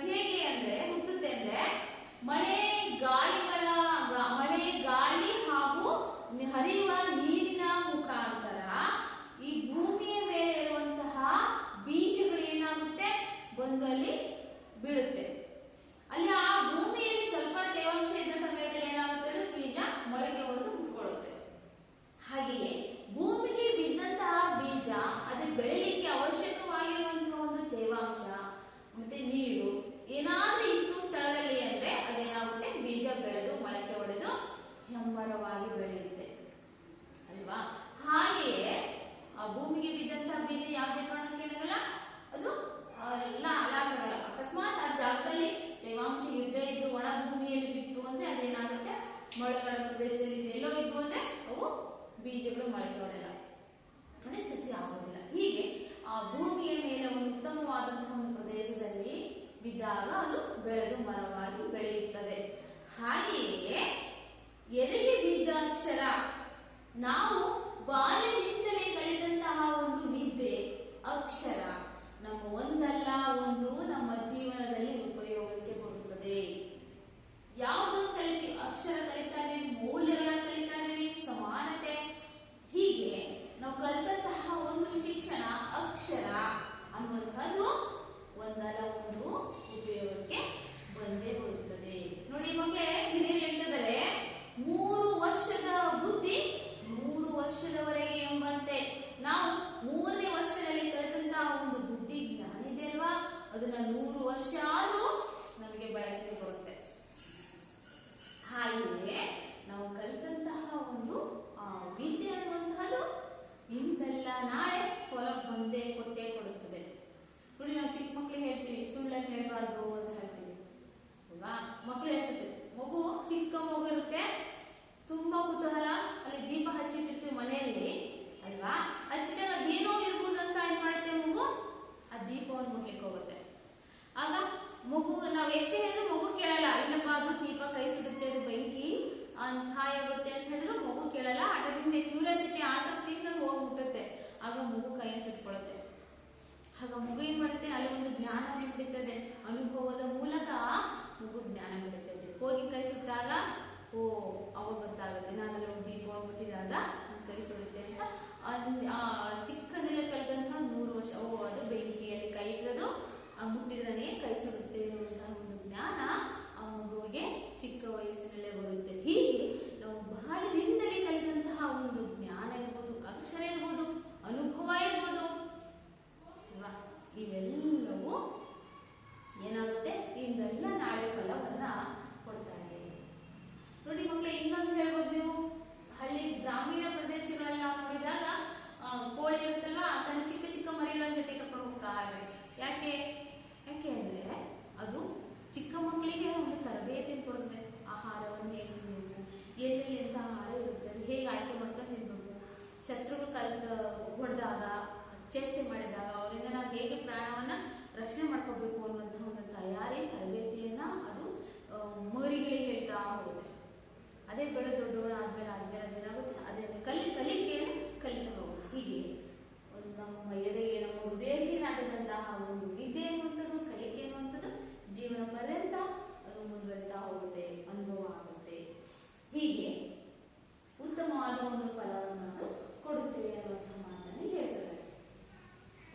ಹೇಗೆ ಅಂದ್ರೆ ಹುಟ್ಟುತ್ತೆ ಅಂದ್ರೆ ಮಳೆ ಗಾಳಿ ಹಾಗೂ ಹರಿಯುವ ನೀರಿನ ಮುಖಾಂತರ ಈ ಭೂಮಿಯ ಮೇಲೆ ಇರುವಂತಹ ಬೀಜಗಳು ಏನಾಗುತ್ತೆ, ಬಂದು ಅಲ್ಲಿ ಬೀಳುತ್ತೆ. ಅಲ್ಲಿ ಆ ಭೂಮಿಯಲ್ಲಿ ಸ್ವಲ್ಪ ತೇವಾಂಶ ಇದ್ದ ಸಮಯದಲ್ಲಿ ಏನಾಗುತ್ತೆ, ಅದು ಬೀಜ ಮೊಳಕೆ ಹೊಡೆದು ಹುಟ್ಕೊಳ್ಳುತ್ತೆ. ಹಾಗೆಯೇ ಭೂಮಿಗೆ ಬಿದ್ದಂತಹ ಬೀಜ ಅದು ಬೆಳಿಲಿಕ್ಕೆ ಅವಶ್ಯಕವಾಗಿರುವಂತಹ ಒಂದು ತೇವಾಂಶ ಮತ್ತೆ ನೀರು ಏನಾದ್ರೂ ಇತ್ತು ಸ್ಥಳದಲ್ಲಿ ಅಂದ್ರೆ ಅದೇನಾಗುತ್ತೆ, ಬೀಜ ಬೆಳೆದು ಮೊಳಕೆ ಹೊಡೆದು ಹೆಮ್ಮರವಾಗಿ ಬೆಳೆಯುತ್ತೆ ಅಲ್ವಾ. ಹಾಗೆಯೇ ಆ ಭೂಮಿಗೆ ಬಿದ್ದಂತಹ ಬೀಜ ಯಾವುದೇ ಕಾರಣಕ್ಕೆ ಏನಾಗಲ್ಲ, ಅದು ಲಾಸ್ ಆಗಲ್ಲ. ಅಕಸ್ಮಾತ್ ಆ ಜಾಗದಲ್ಲಿ ತೇವಾಂಶ ಇದ್ದೇ ಇದ್ದು ಒಣ ಭೂಮಿಯಲ್ಲಿ ಬಿತ್ತು ಅಂದ್ರೆ ಅದೇನಾಗುತ್ತೆ, ಮಳೆಗಾಲ ಪ್ರದೇಶದಲ್ಲಿ ಎಲ್ಲೋ ಇದ್ದು ಅಂದ್ರೆ ಅವು ಬೀಜಗಳು ಮೊಳಕೆ ಹೊಡೆಯಲ್ಲ, ಅಂದ್ರೆ ಸಸ್ಯ ಆಗೋದಿಲ್ಲ. ಹೀಗೆ ಆ ಭೂಮಿಯ ಮೇಲೆ ಒಂದು ಉತ್ತಮವಾದಂತಹ ಒಂದು ಪ್ರದೇಶದಲ್ಲಿ ಬಿದ್ದಾಗ ಅದು ಬೆಳೆದು ಮರವಾಗಿ ಬೆಳೆಯುತ್ತದೆ. ಹಾಗೆಯೇ ಎದೆಗೆ ಬಿದ್ದ ಅಕ್ಷರ, ನಾವು ಬಾಲ್ಯದಿಂದಲೇ ಕಲಿತಂತಹ ಒಂದು ವಿದ್ಯೆ ಅಕ್ಷರ ನಮ್ಮ ಒಂದಲ್ಲ ಒಂದು ನಮ್ಮ ಜೀವನದಲ್ಲಿ ಉಪಯೋಗಕ್ಕೆ ಬರುತ್ತದೆ. ಯಾವುದು ಕಲಿತೀವಿ, ಅಕ್ಷರ ಕಲಿತಾ ಇದೀವಿ, ಮೌಲ್ಯಗಳನ್ನು ಕಲಿತಾ ಇದೀವಿ, ಸಮಾನತೆ, ಹೀಗೆ ನಾವು ಕಲಿತಂತಹ ಒಂದು ಶಿಕ್ಷಣ ಅಕ್ಷರ ಅನ್ನುವಂಥದ್ದು ಒಂದಲ್ಲ ಒಂದು ಉಪಯೋಗಕ್ಕೆ ಬಂದೇ ಬರುತ್ತದೆ. ನೋಡಿ ಮಕ್ಕಳೇ, ಹಿರಿಯರು ಹೇಳ್ತಿದ್ದಾರೆ 3 ವರ್ಷದ ಬುದ್ಧಿ 100 ವರ್ಷದವರೆಗೆ ಎಂಬಂತೆ. ನಾವು 3ನೇ ವರ್ಷದಲ್ಲಿ ಕಲಿತಂತಹ ಒಂದು ಬುದ್ಧಿ ಜ್ಞಾನ ಇದೆ ಅಲ್ವಾ, ಅದನ್ನ 100 ವರ್ಷ ಆದ್ರೂ ನಮಗೆ ಬಳಕೆಗೆ ಬರುತ್ತೆ. ಹಾಗೆಯೇ ನಾವು ಕಲಿತಂತಹ ಒಂದು ವಿದ್ಯೆ ಅನ್ನುವಂತಹದ್ದು ಇಂದಲ್ಲ ನಾಳೆ ಫಲ ಬಂದೇ ಕೊಟ್ಟೇ ಕೊಡುತ್ತದೆ. ನೋಡಿ, ನಾವು ಚಿಕ್ಕ ಮಕ್ಳಿಗೆ ಹೇಳ್ತೀವಿ ಸುಳ್ಳನ್ನು ಹೇಳ್ಬಾರ್ದು ಅಂತ ಹೇಳ್ತೀವಿ ಅಲ್ವಾ. ಮಕ್ಳು ಹೇಳ್ತಿರ್ತೀವಿ, ಮಗು ಚಿಕ್ಕ ಮಗು ಇರುತ್ತೆ, ತುಂಬಾ ಕುತೂಹಲ, ಅಲ್ಲಿ ದೀಪ ಹಚ್ಚಿಟ್ಟಿರ್ತೀವಿ ಮನೆಯಲ್ಲಿ ಅಲ್ವಾ. ಹಚ್ಚಿದಾಗ ಅದೇನೋ ಇರ್ಬೋದು ಅಂತ ಏನ್ ಮಾಡುತ್ತೆ ಮಗು, ಆ ದೀಪವನ್ನು ಮುಟ್ಲಿಕ್ಕೆ ಹೋಗುತ್ತೆ. ಆಗ ಮಗು ನಾವು ಎಷ್ಟೇ ಹೇಳಿದ್ರು ಮಗು ಕೇಳಲ್ಲ. ಇಲ್ಲಪ್ಪ ಅದು ದೀಪ ಕೈ ಸಿಗುತ್ತೆ, ಅದು ಬೆಂಕಿ ಹಾಯಾಗುತ್ತೆ ಅಂತ ಹೇಳಿದ್ರು ಮಗು ಕೇಳಲ್ಲ. ಅದರಿಂದ ಕ್ಯೂರಿಯಾಸಿಟಿ ಆಸಕ್ತಿಯಿಂದ ಹೋಗಿ ಮುಟ್ಟುತ್ತೆ. ಆಗ ಮಗು ಕೈಯನ್ನು ಸುಟ್ಕೊಳ್ಳುತ್ತೆ. ಆಗ ಮಗು ಏನ್ ಮಾಡುತ್ತೆ, ಅಲ್ಲಿ ಒಂದು ಜ್ಞಾನ ಬಿಡುತ್ತದೆ. ಅನುಭವದ ಮೂಲಕ ಮಗು ಜ್ಞಾನ ಬಿಡುತ್ತದೆ. ಹೋಗಿ ಕೈ ಸುಟ್ಟಾಗ ಅವಾಗ ಗೊತ್ತಾಗುತ್ತೆ, ನಾನಲ್ಲಿ ಒಂದು ದೀಪವನ್ನು ಮುಟ್ಟಿದಾಗ ಕೈ ಸುಡುತ್ತೆ ಅಂತ. ಚಿಕ್ಕಂದಲ್ಲೇ ಕಲಿತಂತಹ 100 ವರ್ಷ ಅದು ಬೆಂಕಿಯಲ್ಲಿ ಕೈ ಇರೋದು ಮುಟ್ಟಿದ್ರೆ ಕೈ ಸುಡುತ್ತೆ ಅನ್ನುವಂತಹ ಒಂದು ಜ್ಞಾನ ಆ ಮಗುವಿಗೆ ಚಿಕ್ಕ ವಯಸ್ಸಿನಲ್ಲೇ ಬರುತ್ತೆ. ಹೀಗೆ ನಾವು ಬಾಲ್ಯದಿಂದಲೇ ಕಲಿತಂತಹ ಒಂದು ಜ್ಞಾನ ಇರ್ಬೋದು, ಅಕ್ಷರ ಇರ್ಬೋದು, ಅನುಭವ ಇರ್ಬೋದು, ಇವೆಲ್ಲವೂ ಏನಾಗುತ್ತೆ, ಇಂದೆಲ್ಲ ನಾಳೆ ಫಲವನ್ನ ಕೊಡ್ತಾ ಇದೆ. ನೋಡಿ ಮಕ್ಕಳೇ, ಇನ್ನೊಂದು ಹೇಳ್ಬೋದು, ನೀವು ಹಳ್ಳಿ ಗ್ರಾಮೀಣ ಪ್ರದೇಶಗಳೆಲ್ಲ ನೋಡಿದಾಗ ಕೋಳಿ ಇರುತ್ತಲ್ವಾ, ತನ್ನ ಚಿಕ್ಕ ಚಿಕ್ಕ ಮರಿಗಳ ಜೊತೆ ಕರ್ಕೊಂಡು ಹೋಗ್ತಾ ಇರುತ್ತೆ. ಯಾಕೆ ಅಂದ್ರೆ ಅದು ಚಿಕ್ಕ ಮಕ್ಕಳಿಗೆ ಒಂದು ತರಬೇತಿ ಕೊಡುತ್ತೆ. ಆಹಾರವನ್ನು ಹೇಗೆ ತಿನ್ಬೇಕು, ಎಲ್ಲೆಲ್ಲಿ ಎಂತ ಆಹಾರ ಇರುತ್ತೆ, ಹೇಗೆ ಆಯ್ಕೆ ಮಾಡ್ಕೊಂಡು ತಿನ್ಬೇಕು, ಶತ್ರುಗಳು ಹೊಡೆದಾಗ ಚೇಷ್ಟೆ ಮಾಡಿದಾಗ ಅವರಿಂದ ನಾವು ಹೇಗೆ ಪ್ರಾಣವನ್ನ ರಕ್ಷಣೆ ಮಾಡ್ಕೋಬೇಕು ಅನ್ನುವಂತಹ ಒಂದು ತರಬೇತಿಯನ್ನ ಅದು ಮರಿಗಳಿಗೆ ಹೇಳ್ತಾ ಹೋಗುತ್ತೆ. ಅದೇ ಬೆಳೆ ದೊಡ್ಡವಳು ಆದ್ಮೇಲೆ ಅದೇನಾಗುತ್ತೆ, ಅದೇ ಕಲಿಕೆಯನ್ನು ಕಲಿತಾ ಹೋಗುತ್ತೆ. ಹೀಗೆ ನಮ್ಮ ಎದೆಗೆ, ನಮ್ಮ ಹೃದಯಕ್ಕೆ ನಾಟಿದಂತಹ ಒಂದು ವಿದ್ಯೆ ಅನ್ನುವಂಥದ್ದು, ಕಲಿಕೆ ಅನ್ನುವಂಥದ್ದು ಜೀವನ ಪರ್ಯಂತ ಅದು ಮುಂದುವರಿತಾ ಹೋಗುತ್ತೆ, ಅನುಭವ ಆಗುತ್ತೆ. ಹೀಗೆ ಉತ್ತಮವಾದ ಒಂದು ಫಲವನ್ನು ಅದು ಕೊಡುತ್ತೇವೆ ಅನ್ನುವಂತಹ ಮಾತನ್ನು ಹೇಳ್ತಾರೆ.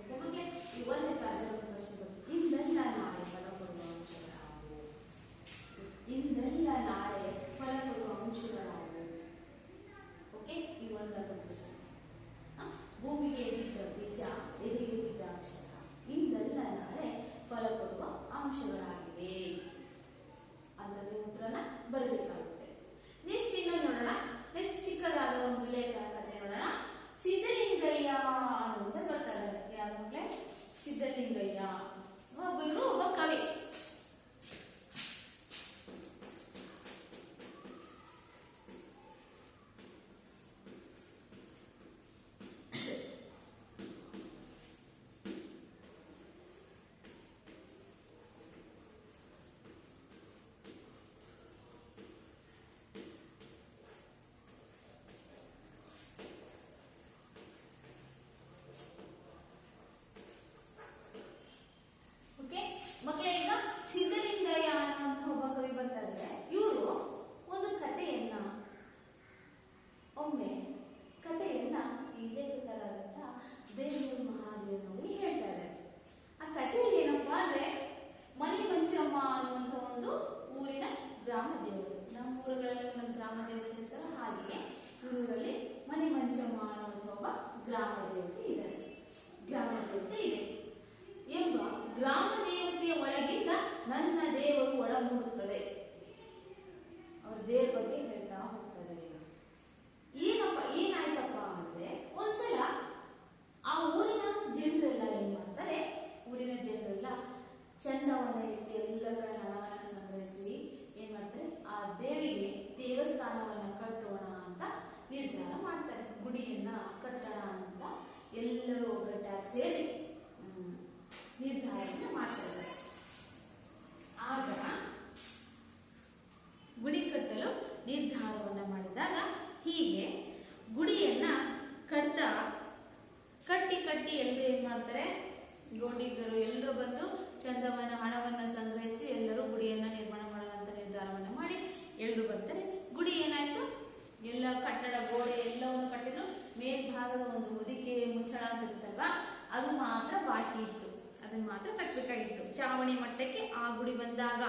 ಓಕೆ ಮಕ್ಕಳೇ, ಈ ಒಂದೇ ಕಾರ್ಯವನ್ನು ಪ್ರಶ್ನೆ ಬರುತ್ತೆ, ಇಂದೆಲ್ಲ ನಾಳೆ ಫಲ ಕೊಡುವ ಅಂಶಗಳಾವು, ಇಂದೆಲ್ಲ ನಾಳೆ ಫಲ ಕೊಡುವ ಅಂಶಗಳಾವು. ಓಕೆ, ಈ ಒಂದಾದ ಪ್ರಶ್ನೆ. ಭೂಮಿಗೆ ಬಿದ್ದ ಬೀಜ, ಎದೆಗೆ ಬಿದ್ದ ಅಕ್ಷರ, ಇಂದೆಲ್ಲ ನಾಳೆ ಫಲ ಕೊಡುವ ಅಂಶಗಳಾಗಿವೆ ಅಂತ ನೀವು ಉತ್ತರನ ಬರಬೇಕಾಗುತ್ತೆ. ನೆಕ್ಸ್ಟ್ ಇನ್ನೊಂದು ನೋಡೋಣ. ನೆಕ್ಸ್ಟ್ ಚಿಕ್ಕದಾದ ಒಂದು ಲೇಖನ ಕಥೆ ನೋಡೋಣ. ಸಿದ್ಧಲಿಂಗಯ್ಯ ಅನ್ನುವಂತ ಬರ್ತಾರೆ. ಯಾರ ಮಕ್ಕಳೇ? ಸಿದ್ಧಲಿಂಗಯ್ಯ ಒಬ್ಬ ಕವಿ. ಮಕ್ಕಳೇ, ಈಗ ಸಿದ್ಧಲಿಂಗಯ್ಯ ಅನ್ನುವಂಥ ಒಬ್ಬ ಕವಿ ಬರ್ತಾ ಇದ್ದಾರೆ. ಇವರು ಒಂದು ಕಥೆಯನ್ನ, ಒಮ್ಮೆ ಕಥೆಯನ್ನ ಈ ಲೇಖಕರಾದಂಥ ದೇವೂರು ಮಹಾದೇವನವರಿಗೆ ಹೇಳ್ತಾ ಇದ್ದಾರೆ. ಆ ಕಥೆಯಲ್ಲಿ ಏನಪ್ಪಾ ಅಂದ್ರೆ, ಮನಿ ಮಂಚಮ್ಮ ಅನ್ನುವಂಥ ಒಂದು ಊರಿನ ಗ್ರಾಮ ದೇವತೆ. ನಮ್ಮ ಊರುಗಳಲ್ಲಿ ಒಂದು ಗ್ರಾಮ ದೇವತೆ ಇರ್ತಾರ, ಹಾಗೆಯೇ ಊರಲ್ಲಿ ಮನಿ ಮಂಚಮ್ಮ ಅನ್ನುವಂಥ ಒಬ್ಬ ಗ್ರಾಮ ದೇವತೆ ಇದೆ ಎಂಬ ಗ್ರಾಮ ದೇವತೆಯ ಒಳಗಿಂದ ನನ್ನ ದೇವರು ಒಳ ಮೂಡುತ್ತದೆ. ಅವ್ರ ದೇವ್ರ ಬಗ್ಗೆ ಹೇಳ್ತಾ ಹೋಗ್ತಾರೆ. ಏನಾಯ್ತಪ್ಪ ಅಂದ್ರೆ, ಒಂದ್ಸಲ ಆ ಊರಿನ ಜನರೆಲ್ಲ ಏನ್ ಮಾಡ್ತಾರೆ, ಊರಿನ ಜನರೆಲ್ಲ ಚಂದವನ್ನ ಎತ್ತಿ ಎಲ್ಲ ಕಡೆ ಹಣವನ್ನ ಸಂಗ್ರಹಿಸಿ ಏನ್ ಮಾಡ್ತಾರೆ, ಆ ದೇವಿಗೆ ದೇವಸ್ಥಾನವನ್ನ ಕಟ್ಟೋಣ ಅಂತ ನಿರ್ಧಾರ ಮಾಡ್ತಾರೆ. ಗುಡಿಯನ್ನ ಕಟ್ಟೋಣ ಅಂತ ಎಲ್ಲರೂ ಒಗ್ಗಟ್ಟಾಗಿ ಸೇರಿ ನಿರ್ಧಾರವನ್ನು ಮಾಡ್ತಾರೆ. ಆಗ ಗುಡಿ ಕಟ್ಟಲು ನಿರ್ಧಾರವನ್ನ ಮಾಡಿದಾಗ ಹೀಗೆ ಗುಡಿಯನ್ನ ಕಟ್ಟಿ ಎಲ್ಲರೂ ಏನ್ ಮಾಡ್ತಾರೆ, ಗೋಡಿಗರು ಎಲ್ಲರೂ ಬಂದು ಚಂದವನ್ನ ಹಣವನ್ನ ಸಂಗ್ರಹಿಸಿ ಎಲ್ಲರೂ ಗುಡಿಯನ್ನ ನಿರ್ಮಾಣ ಮಾಡೋಣ ಅಂತ ನಿರ್ಧಾರವನ್ನ ಮಾಡಿ ಎಲ್ಲರೂ ಬರ್ತಾರೆ. ಗುಡಿ ಏನಾಯ್ತು, ಎಲ್ಲ ಕಟ್ಟಡ ಗೋಡೆ ಎಲ್ಲವನ್ನು ಕಟ್ಟಿದ್ರು. ಮೇಲ್ಭಾಗದ ಒಂದು ಹೊದಿಕೆ ಮುಚ್ಚಳ ಅಂತ ಇರುತ್ತಲ್ವಾ, ಅದು ಮಾತ್ರ ಬಾಕಿ ಇತ್ತು, ಅದನ್ನ ಮಾತ್ರ ಕಟ್ಟಬೇಕಾಗಿತ್ತು ಚಾವಣಿ ಮಟ್ಟಕ್ಕೆ ಆ ಗುಡಿ ಬಂದಾಗ.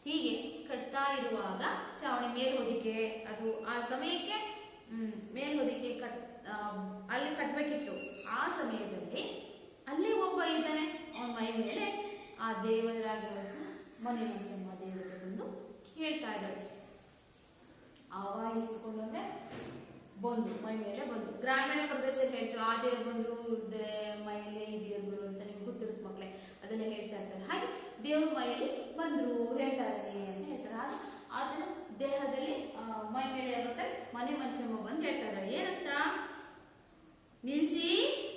ಹೀಗೆ ಕಟ್ತಾ ಇರುವಾಗ ಚಾವಣಿ ಮೇಲ್ಹೊದಿಕೆ ಅದು ಆ ಸಮಯಕ್ಕೆ ಮೇಲ್ಹೊದಿಕೆ ಅಲ್ಲಿ ಕಟ್ಟಬೇಕಿತ್ತು. ಆ ಸಮಯದಲ್ಲಿ ಅಲ್ಲೇ ಒಬ್ಬ ಇದ್ದಾನೆ, ಅವನ ಮೈ ಮೇಲೆ ಆ ದೇವರಾಗಿರುವಂತ ಮನೆ ಮಂಚಮ್ಮ ದೇವರು ಬಂದು ಹೇಳ್ತಾ ಇದ್ದಾರೆ. ಆವಾಹಿಸಿಕೊಂಡು ಅಂದ್ರೆ ಬಂದು ಮೈ ಮೇಲೆ ಬಂದು, ಗ್ರಾಮೀಣ ಪ್ರದೇಶದಲ್ಲಿ ಹೇಳ್ತೀವಿ ಆ ದೇವ್ರು ಬಂದ್ರು ಮೈಯಲ್ಲೇ ಈ ದೇವ್ರು ಅಂತ ನಿಮ್ಗೆ ಗೊತ್ತಿರುತ್ತೆ ಮಕ್ಕಳೇ, ಅದನ್ನ ಹೇಳ್ತಾ ಇರ್ತಾರೆ. ಹಾಗೆ ದೇವ್ರ ಮೈಯಲ್ಲಿ ಬಂದ್ರು ಹೇಳ್ತಾ ಇದ್ದೀನಿ ಅಂತ ಹೇಳ್ತಾರೆ. ಅದನ್ನ ದೇಹದಲ್ಲಿ ಮೈ ಮೇಲೆ ಇರುತ್ತೆ ಮನೆ ಮಂಚಮ್ಮ ಬಂದು ಹೇಳ್ತಾರೆ. ಏನಂತ? ನಿಲ್ಸಿ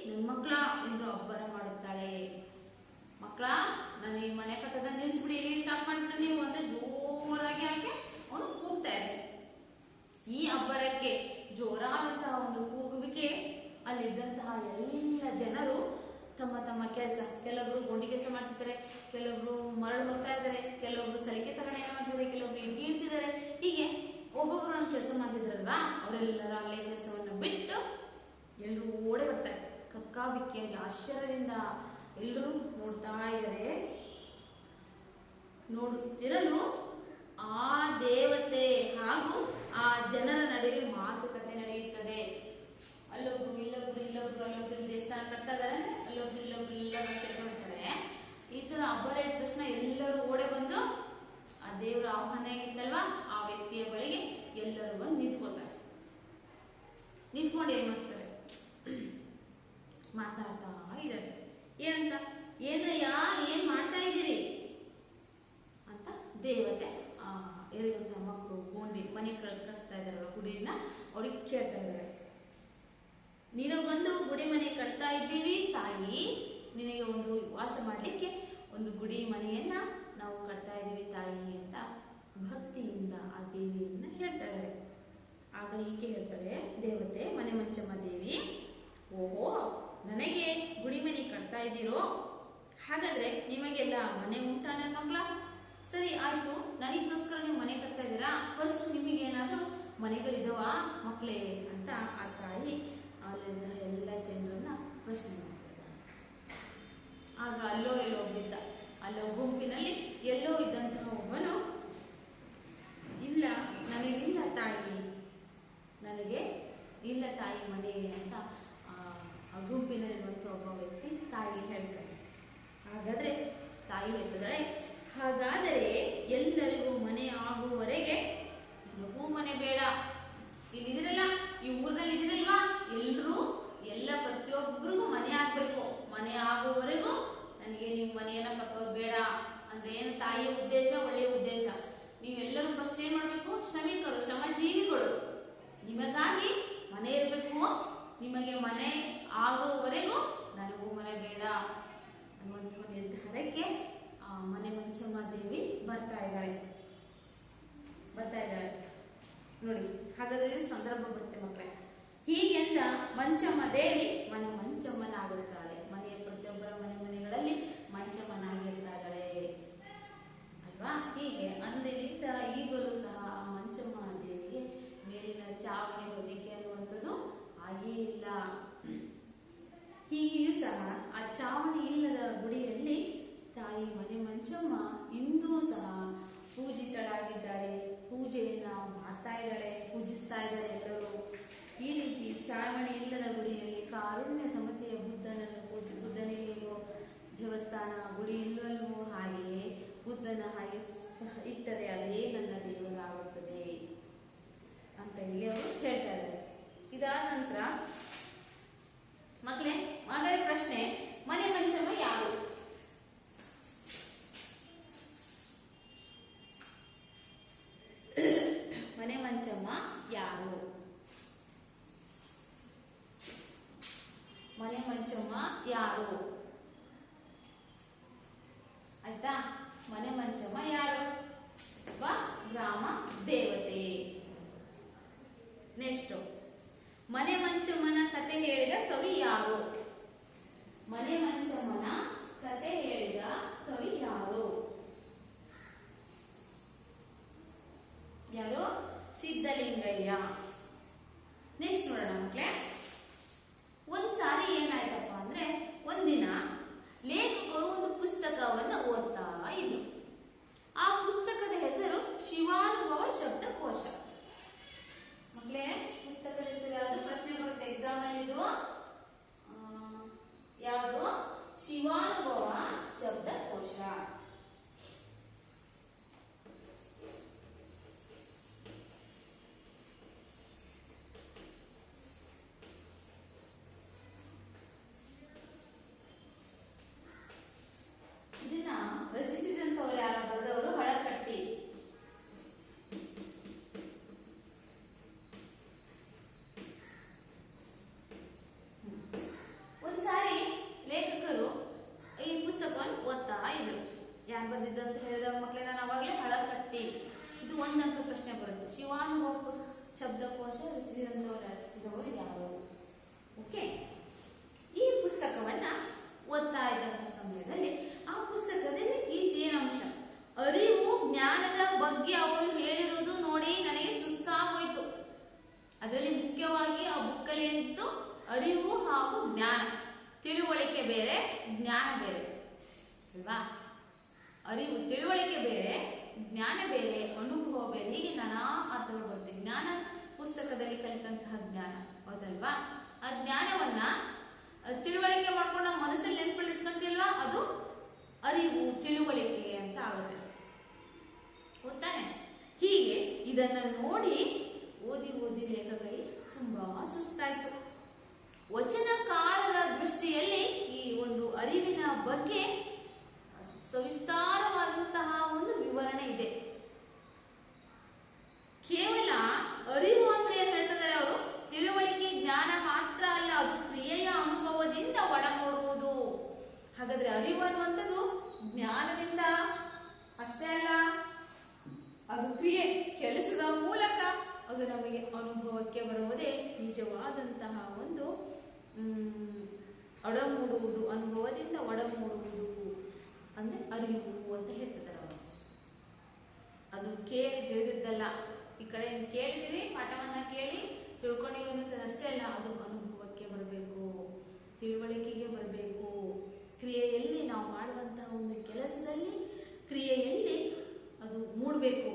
ನನ್ನ ಮಕ್ಕಳ ಎಂದು ಅಬ್ಬರ ಮಾಡುತ್ತಾಳೆ. ಮಕ್ಕಳ ನಾನು ಈ ಮನೆ ಕಟ್ಟದ ನಿಲ್ಸ್ಬಿಡಿ, ಇಲ್ಲಿ ಸ್ಟಾಪ್ ಮಾಡ್ಬಿಟ್ಟು ನೀವು ಅಂತ ಜೋರಾಗಿ ಹಾಕಿ ಅವನು ಕೂಗ್ತಾ ಇದೆ. ಈ ಅಬ್ಬರಕ್ಕೆ ಜೋರಾದಂತಹ ಒಂದು ಕೂಗುವಿಕೆ ಅಲ್ಲಿದ್ದಂತಹ ಎಲ್ಲ ಜನರು ತಮ್ಮ ತಮ್ಮ ಕೆಲಸ, ಕೆಲವೊಬ್ರು ಗೊಂಡಿ ಕೆಲಸ ಮಾಡ್ತಿದ್ದಾರೆ, ಕೆಲವೊಬ್ರು ಮರಳು ಹೋಗ್ತಾ ಇದ್ದಾರೆ, ಕೆಲವೊಬ್ರು ಸಲಿಕೆ ತಗಣೆ ಮಾಡ್ತಿದ್ದಾರೆ, ಕೆಲವೊಬ್ರು ಇಟ್ಟಿ ಇಡ್ತಿದ್ದಾರೆ. ಹೀಗೆ ಒಬ್ಬೊಬ್ರು ಒಂದು ಕೆಲಸ ಮಾಡ್ತಿದ್ರಲ್ವಾ, ಅವರೆಲ್ಲರ ಅಲ್ಲೇ ಕೆಲಸವನ್ನು ಬಿಟ್ಟು ಎಲ್ಲರೂ ಓಡೇ ಬರ್ತಾರೆ. ಕಕ್ಕಾಬಿಕ್ಕಿಯಾಗಿ ಆಶ್ಚರ್ಯದಿಂದ ಎಲ್ಲರೂ ನೋಡ್ತಾ ಇದ್ದಾರೆ. ನೋಡುತ್ತಿರಲು ಆ ದೇವತೆ ಹಾಗೂ ಆ ಜನರ ನಡುವೆ ಮಾತುಕತೆ ನಡೆಯುತ್ತದೆ. ಅಲ್ಲೊಬ್ರು ಇಲ್ಲೊಬ್ರು ಇಲ್ಲೊಬ್ರು ಅಲ್ಲೊಬ್ರು ದೇವಸ್ಥಾನ ಕಟ್ತಾ ಇದಾರೆ, ಅಲ್ಲೊಬ್ರು ಇಲ್ಲೊಬ್ರು ಇಲ್ಲೊಬ್ರು ಸೇರ್ಕೊಳ್ತಾರೆ. ಈ ತರ ಅಬ್ಬರ ಇದ್ದ ತಕ್ಷಣ ಎಲ್ಲರೂ ಓಡೆ ಬಂದು ಆ ದೇವರ ಆಹ್ವಾನ ಆಗಿತ್ತಲ್ವಾ ಆ ವ್ಯಕ್ತಿಯ ಬಳಿಗೆ ಎಲ್ಲರೂ ಬಂದು ನಿಂತ್ಕೋತಾರೆ. ನಿಂತ್ಕೊಂಡು ಏನ್ ಮಾಡ್ತಾರೆ? ಮಾತಾಡ್ತಾ ಇದ್ದಾರೆ. ಏನಂತ? ಏನಯ್ಯ ಏನ್ ಮಾಡ್ತಾ ಇದ್ದೀರಿ ಅಂತ ದೇವತೆ ಇರುವಂತ ಮಕ್ಕಳು ಗೋಂಡಿ ಮನೆ ಕಟ್ಟಿಸ್ತಾ ಇದಾರಲ್ಲ ಗುಡಿನ, ಅವ್ರಿಗೆ ಕೇಳ್ತಾ ಇದ್ದಾರೆ. ನೀನು ಬಂದು ಗುಡಿ ಮನೆ ಕಟ್ತಾ ಇದ್ದೀವಿ ತಾಯಿ, ನಿನಗೆ ಒಂದು ವಾಸ ಮಾಡ್ಲಿಕ್ಕೆ ಒಂದು ಗುಡಿ ಮನೆಯನ್ನ ನಾವು ಕಟ್ತಾ ಇದ್ದೀವಿ ತಾಯಿ ಅಂತ ಭಕ್ತಿಯಿಂದ ಆ ದೇವಿಯನ್ನ ಹೇಳ್ತಾ ಇದ್ದಾರೆ. ಆಗ ಈಕೆ ಹೇಳ್ತಾಳೆ ದೇವತೆ ಮನೆ ಮಂಚಮ್ಮ ದೇವಿ, ಓಹೋ ನನಗೆ ಗುಡಿ ಮನೆ ಕಟ್ತಾ ಇದ್ದೀರೋ, ಹಾಗಾದ್ರೆ ನಿಮಗೆಲ್ಲ ಮನೆ ಉಂಟಾ ನನ್ನ ಮಕ್ಕಳ? ಸರಿ ಆಯ್ತು, ನನಗೋಸ್ಕರ ನೀವು ಮನೆ ಕಟ್ತಾ ಇದ್ದೀರಾ, ಫಸ್ಟ್ ನಿಮಗೆ ಏನಾದ್ರು ಮನೆಗಳಿದಾವ ಮಕ್ಕಳೇ ಅಂತ ಆ ತಾಯಿ ಅಲ್ಲಿಂದ ಎಲ್ಲ ಜನರನ್ನ ಪ್ರಶ್ನೆ ಮಾಡ್ತಿದ್ದಾರೆ. ಆಗ ಅಲ್ಲೋ ಎಲ್ಲೋ ಒಬ್ಬಿದ್ದ, ಅಲ್ಲೋ ಗುಂಪಿನಲ್ಲಿ ಎಲ್ಲೋ ಇದ್ದಂತಹ ಒಬ್ಬನು, ಇಲ್ಲ ನನಗಿಲ್ಲ ತಾಯಿ, ನನಗೆ ಇಲ್ಲ ತಾಯಿ ಮನೆ ಅಂತ ಆ ಗುಂಪಿನಲ್ಲಿರುವಂತಹ ಒಬ್ಬ ವ್ಯಕ್ತಿ ತಾಯಿಗೆ ಹೇಳ್ತಾರೆ. ಹಾಗಾದ್ರೆ ತಾಯಿ ಹೇಳ್ತಿದ್ದಾಳೆ, ಹಾಗಾದರೆ ಎಲ್ಲರಿಗೂ ಮನೆ ಆಗುವವರೆಗೆ ನನಗೂ ಮನೆ ಬೇಡ. ಇಲ್ಲಿದಿರಲ್ಲ, ಈ ಊರಿನಲ್ಲಿ ಇದಿರಲ್ವಾ, ಎಲ್ರೂ ಎಲ್ಲ ಪ್ರತಿಯೊಬ್ಬರಿಗೂ ಮನೆ ಆಗ್ಬೇಕು, ಮನೆ ಆಗುವವರೆಗೂ ನನಗೆ ನೀವು ಮನೆಯನ್ನ ಕಟ್ಟೋದು ಬೇಡ ಅಂದ್ರೆ ಏನು ತಾಯಿಯ ಉದ್ದೇಶ? ಒಳ್ಳೆಯ ಉದ್ದೇಶ. ನೀವೆಲ್ಲರೂ ಫಸ್ಟ್ ಏನ್ ಮಾಡ್ಬೇಕು? ಶ್ರಮಿಕರು, ಶ್ರಮಜೀವಿಗಳು, ನಿಮಗಾಗಿ ಮನೆ ಇರಬೇಕು, ನಿಮಗೆ ಮನೆ ಆಗುವವರೆಗೂ ನನಗೂ ಮನೆ ಬೇಡ ಅನ್ನುವಂಥ ನಿರ್ಧಾರಕ್ಕೆ ಆ ಮನೆ ಮಂಚಮ್ಮ ದೇವಿ ಬರ್ತಾ ಇದ್ದಾಳೆ ನೋಡಿ. ಹಾಗಾದ್ರೆ ಸಂದರ್ಭ ಬರುತ್ತೆ ಮಕ್ಕಳೇ. ಹೀಗೆಂದ ಮಂಚಮ್ಮ ದೇವಿ ಮನೆ ಮಂಚಮ್ಮನಾಗುತ್ತಾಳೆ. ಮನೆಯ ಪ್ರತಿಯೊಬ್ಬರ ಮನೆಗಳಲ್ಲಿ ಮಂಚಮ್ಮನಾಗಿರ್ತಾಳೆ ಅಲ್ವಾ? ಹೀಗೆ ಅಂದಿನಿಂದ ಈಗಲೂ ಸಹ ಆ ಮಂಚಮ್ಮ ದೇವಿಗೆ ಮೇಲಿನ ಚಾವಣಿ ಹೊದಿಕೆ ಅನ್ನುವಂಥದ್ದು ಆಗೇ ಇಲ್ಲ. ಹೀಗೆಯೂ ಸಹ ಆ ಚಾವಣಿ ಇಲ್ಲದ ಗುಡಿಯಲ್ಲಿ ತಾಯಿ ಮನೆ ಮಂಚಮ್ಮ ಇಂದೂ ಸಹ ಪೂಜಿತಳಾಗಿದ್ದಾಳೆ. ಪೂಜೆಯನ್ನ ಮಾಡ್ತಾ ಇದ್ದಾಳೆ, ಪೂಜಿಸ್ತಾ ಇದ್ದಾರೆ ಎಲ್ಲರೂ. ಈ ರೀತಿ ಚಾವಣಿ ಇಲ್ಲದ ಗುಡಿಯಲ್ಲಿ ಕಾರುಣ್ಯ ಸಮತೆಯ ಬುದ್ಧನಿಗೆ ಇರುವ ದೇವಸ್ಥಾನ ಗುಡಿ ಇಲ್ಲವಲ್ವೋ ಹಾಗೆಯೇ ಬುದ್ಧನ ಹಾಗೆ ಇಟ್ಟರೆ ಅದೇ ನನ್ನ ದೇವರಾಗುತ್ತದೆ ಅಂತ ಹೇಳಿ ಅವರು ಹೇಳ್ತಾ ಇದ್ದಾರೆ. ಇದಾದ ನಂತರ ಮಕ್ಕಳೇ ಮಗಳ ಪ್ರಶ್ನೆ, ಮನೆ ಮಂಚಮ್ಮ ಯಾರು? ಮನೆ ಮಂಚಮ್ಮ ಯಾರು? ಮನೆ ಮಂಚಮ್ಮ ಯಾರು? ಆಯ್ತಾ? ಮನೆ ಮಂಚಮ್ಮ ಯಾರು? ಗ್ರಾಮ ದೇವತೆ. ನೆಕ್ಸ್ಟ್, ಮನೆ ಮಂಚಮ್ಮನ ಕತೆ ಹೇಳಿದ ಕವಿ ಯಾರು? ಮನೆ ಮಂಚಮ್ಮನ ಕತೆ ಹೇಳಿದ ಕವಿ ಯಾರು? ಯಾರು? ಸಿದ್ಧಲಿಂಗಯ್ಯ. ನೆಕ್ಸ್ಟ್ ನೋಡೋಣ ಮಕ್ಕಳೇ. ಒಂದ್ಸಾರಿ ಏನಾಯ್ತಪ್ಪ ಅಂದ್ರೆ ಒಂದು ಅಂಕ ಪ್ರಶ್ನೆ ಬರುತ್ತೆ. ಶಿವಾನುಭವ ಶಬ್ದಕೋಶ ರಚಿಸಿದವರು ಯಾರು? ಓಕೆ, ಈ ಪುಸ್ತಕವನ್ನ ಓದ್ತಾ ಇದ್ದಂತಹ ಸಮಯದಲ್ಲಿ ಆ ಪುಸ್ತಕದಲ್ಲಿ ಏನು ಅಂಶ, ಅರಿವು ಜ್ಞಾನದ ಬಗ್ಗೆ ಅವರು ಹೇಳಿರುವುದು ನೋಡಿ ನನಗೆ ಸುಸ್ತಾಗೋಯ್ತು. ಅದರಲ್ಲಿ ಮುಖ್ಯವಾಗಿ ಆ ಬುಕ್ಕಲ್ಲಿ ಏನಿತ್ತು, ಅರಿವು ಹಾಗೂ ಜ್ಞಾನ, ತಿಳುವಳಿಕೆ ಬೇರೆ ಜ್ಞಾನ ಬೇರೆ ಅಲ್ವಾ? ಅರಿವು ತಿಳುವಳಿಕೆ ಬೇರೆ, ಜ್ಞಾನ ಬೇರೆ, ಅನುಭವ ಬೇರೆ, ಹೀಗೆ ನಾನಾ ಅರ್ಥಗಳು ಬರುತ್ತೆ. ಜ್ಞಾನ ಪುಸ್ತಕದಲ್ಲಿ ಕಲಿತಂತಹ ಜ್ಞಾನ, ಹೌದಲ್ವಾ? ಆ ಜ್ಞಾನವನ್ನ ತಿಳುವಳಿಕೆ ಮಾಡ್ಕೊಂಡು ನಾವು ಮನಸ್ಸಲ್ಲಿ ನೆನ್ಪಲ್ಲಿ ಇಟ್ಕೊಂತಿಲ್ವಾ, ಅದು ಅರಿವು ತಿಳುವಳಿಕೆ ಅಂತ ಆಗುತ್ತೆ, ಗೊತ್ತಾನೆ? ಹೀಗೆ ಇದನ್ನ ನೋಡಿ ಓದಿ ಓದಿ ಲೇಖಕರಿಗೆ ತುಂಬಾ ಸುಸ್ತಾಯ್ತು. ವಚನಕಾರರ ದೃಷ್ಟಿಯಲ್ಲಿ ಈ ಒಂದು ಅರಿವಿನ ಬಗ್ಗೆ ಸವಿಸ್ತಾರವಾದಂತಹ ಒಂದು ವಿವರಣೆ ಇದೆ. ಕೇವಲ ಅರಿವು ಅಂದ್ರೆ ಏನ್ ಹೇಳ್ತಿದ್ದಾರೆ ಅವರು, ತಿಳುವಳಿಕೆ ಜ್ಞಾನ ಮಾತ್ರ ಅಲ್ಲ, ಅದು ಕ್ರಿಯೆಯ ಅನುಭವದಿಂದ ಒಡಮೂಡುವುದು. ಹಾಗಾದ್ರೆ ಅರಿವು ಅನ್ನುವಂಥದ್ದು ಜ್ಞಾನದಿಂದ ಅಷ್ಟೇ ಅಲ್ಲ, ಅದು ಕ್ರಿಯೆ, ಕೆಲಸದ ಮೂಲಕ ಅದು ನಮಗೆ ಅನುಭವಕ್ಕೆ ಬರುವುದೇ ನಿಜವಾದಂತಹ ಒಂದು ಒಡಮೂಡುವುದು, ಅನುಭವದಿಂದ ಒಡಮೂಡುವುದು ಅಂದ್ರೆ ಅರಿವು ಅಂತ ಹೇಳ್ತಿದ್ದಾರೆ ಅವರು. ಅದು ಕೇಳಿ ತಿಳಿದಿದ್ದಲ್ಲ, ಈ ಕಡೆ ಕೇಳಿದೀವಿ, ಪಾಠವನ್ನ ಕೇಳಿ ತಿಳ್ಕೊಂಡಿವಿ ಅನ್ನೋದಷ್ಟೇ ಅಲ್ಲ, ಅದು ಅನುಭವಕ್ಕೆ ಬರಬೇಕು, ತಿಳುವಳಿಕೆಗೆ ಬರಬೇಕು. ಕ್ರಿಯೆಯಲ್ಲಿ ನಾವು ಮಾಡುವಂತಹ ಒಂದು ಕೆಲಸದಲ್ಲಿ ಕ್ರಿಯೆಯಲ್ಲಿ ಅದು ಮೂಡಬೇಕು.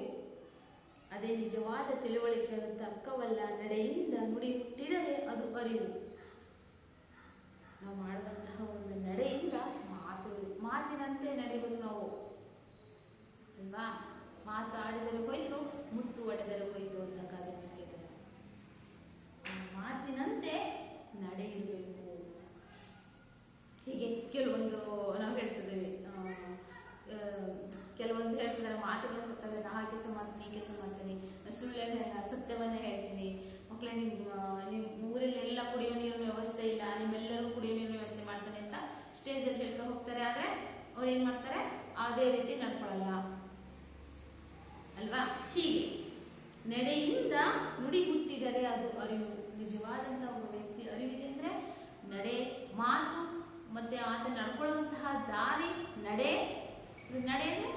ಅದೇ ನಿಜವಾದ ತಿಳುವಳಿಕೆ, ಅದು ತರ್ಕವಲ್ಲ, ನಡೆಯಿಂದ ನುಡಿ ಹುಟ್ಟಿದರೆ ಅದು ಅರಿವು. ನಾವು ಮಾಡುವಂತಹ ಒಂದು ನಡೆಯಿಂದ ಮಾತಿನಂತೆ ನಡೆಯುವುದು ನಾವು ಅಲ್ವಾ? ಮಾತು ಆಡಿದರೆ ಹೋಯ್ತು, ಮುತ್ತು ಒಡೆದರೆ ಹೋಯ್ತು ಅಂತ ಗಾದೆ ಮಾತಿದೆ. ಮಾತಿನಂತೆ ನಡೆಯಬೇಕು. ಹೀಗೆ ಕೆಲವೊಂದು ನಾವು ಹೇಳ್ತಿದ್ದೇವೆ, ಕೆಲವೊಂದು ಹೇಳ್ತಿದ್ದಾರೆ, ಮಾತುಗಳು ಕೊಡ್ತಾರೆ, ನಾ ಆ ಕೆಲಸ ಮಾಡ್ತೀನಿ, ಈ ಕೆಲಸ ಮಾಡ್ತೀನಿ, ಸುಳ್ಳು ಸತ್ಯವನ್ನ ಹೇಳ್ತೀನಿ, ಮಕ್ಕಳೇ ನಿಮ್ಮ ಊರಲ್ಲಿ ಎಲ್ಲ ಕುಡಿಯೋ ನೀರಿನ ವ್ಯವಸ್ಥೆ ಇಲ್ಲ, ನಿಮ್ಮೆಲ್ಲರೂ ಕುಡಿಯೋ ನೀರಿನ ವ್ಯವಸ್ಥೆ ಮಾಡ್ತಾನೆ ಅಂತ ಸ್ಟೇಜಲ್ಲಿ ಹೇಳ್ತಾ ಹೋಗ್ತಾರೆ. ಆದ್ರೆ ಅವ್ರು ಏನ್ ಮಾಡ್ತಾರೆ, ಅದೇ ರೀತಿ ನಡ್ಕೊಳ್ಳಲ್ಲ ಅಲ್ವಾ? ಹೀಗೆ ನಡೆಯಿಂದ ನುಡಿ ಹುಟ್ಟಿದರೆ ಅದು ಅರಿವು. ನಿಜವಾದಂತಹ ಒಂದು ವ್ಯಕ್ತಿ ಅರಿವಿದೆ ಅಂದ್ರೆ ನಡೆ, ಮಾತು, ಮತ್ತೆ ಆತ ನಡ್ಕೊಳ್ಳುವಂತಹ ದಾರಿ, ನಡೆ ಅಂದ್ರೆ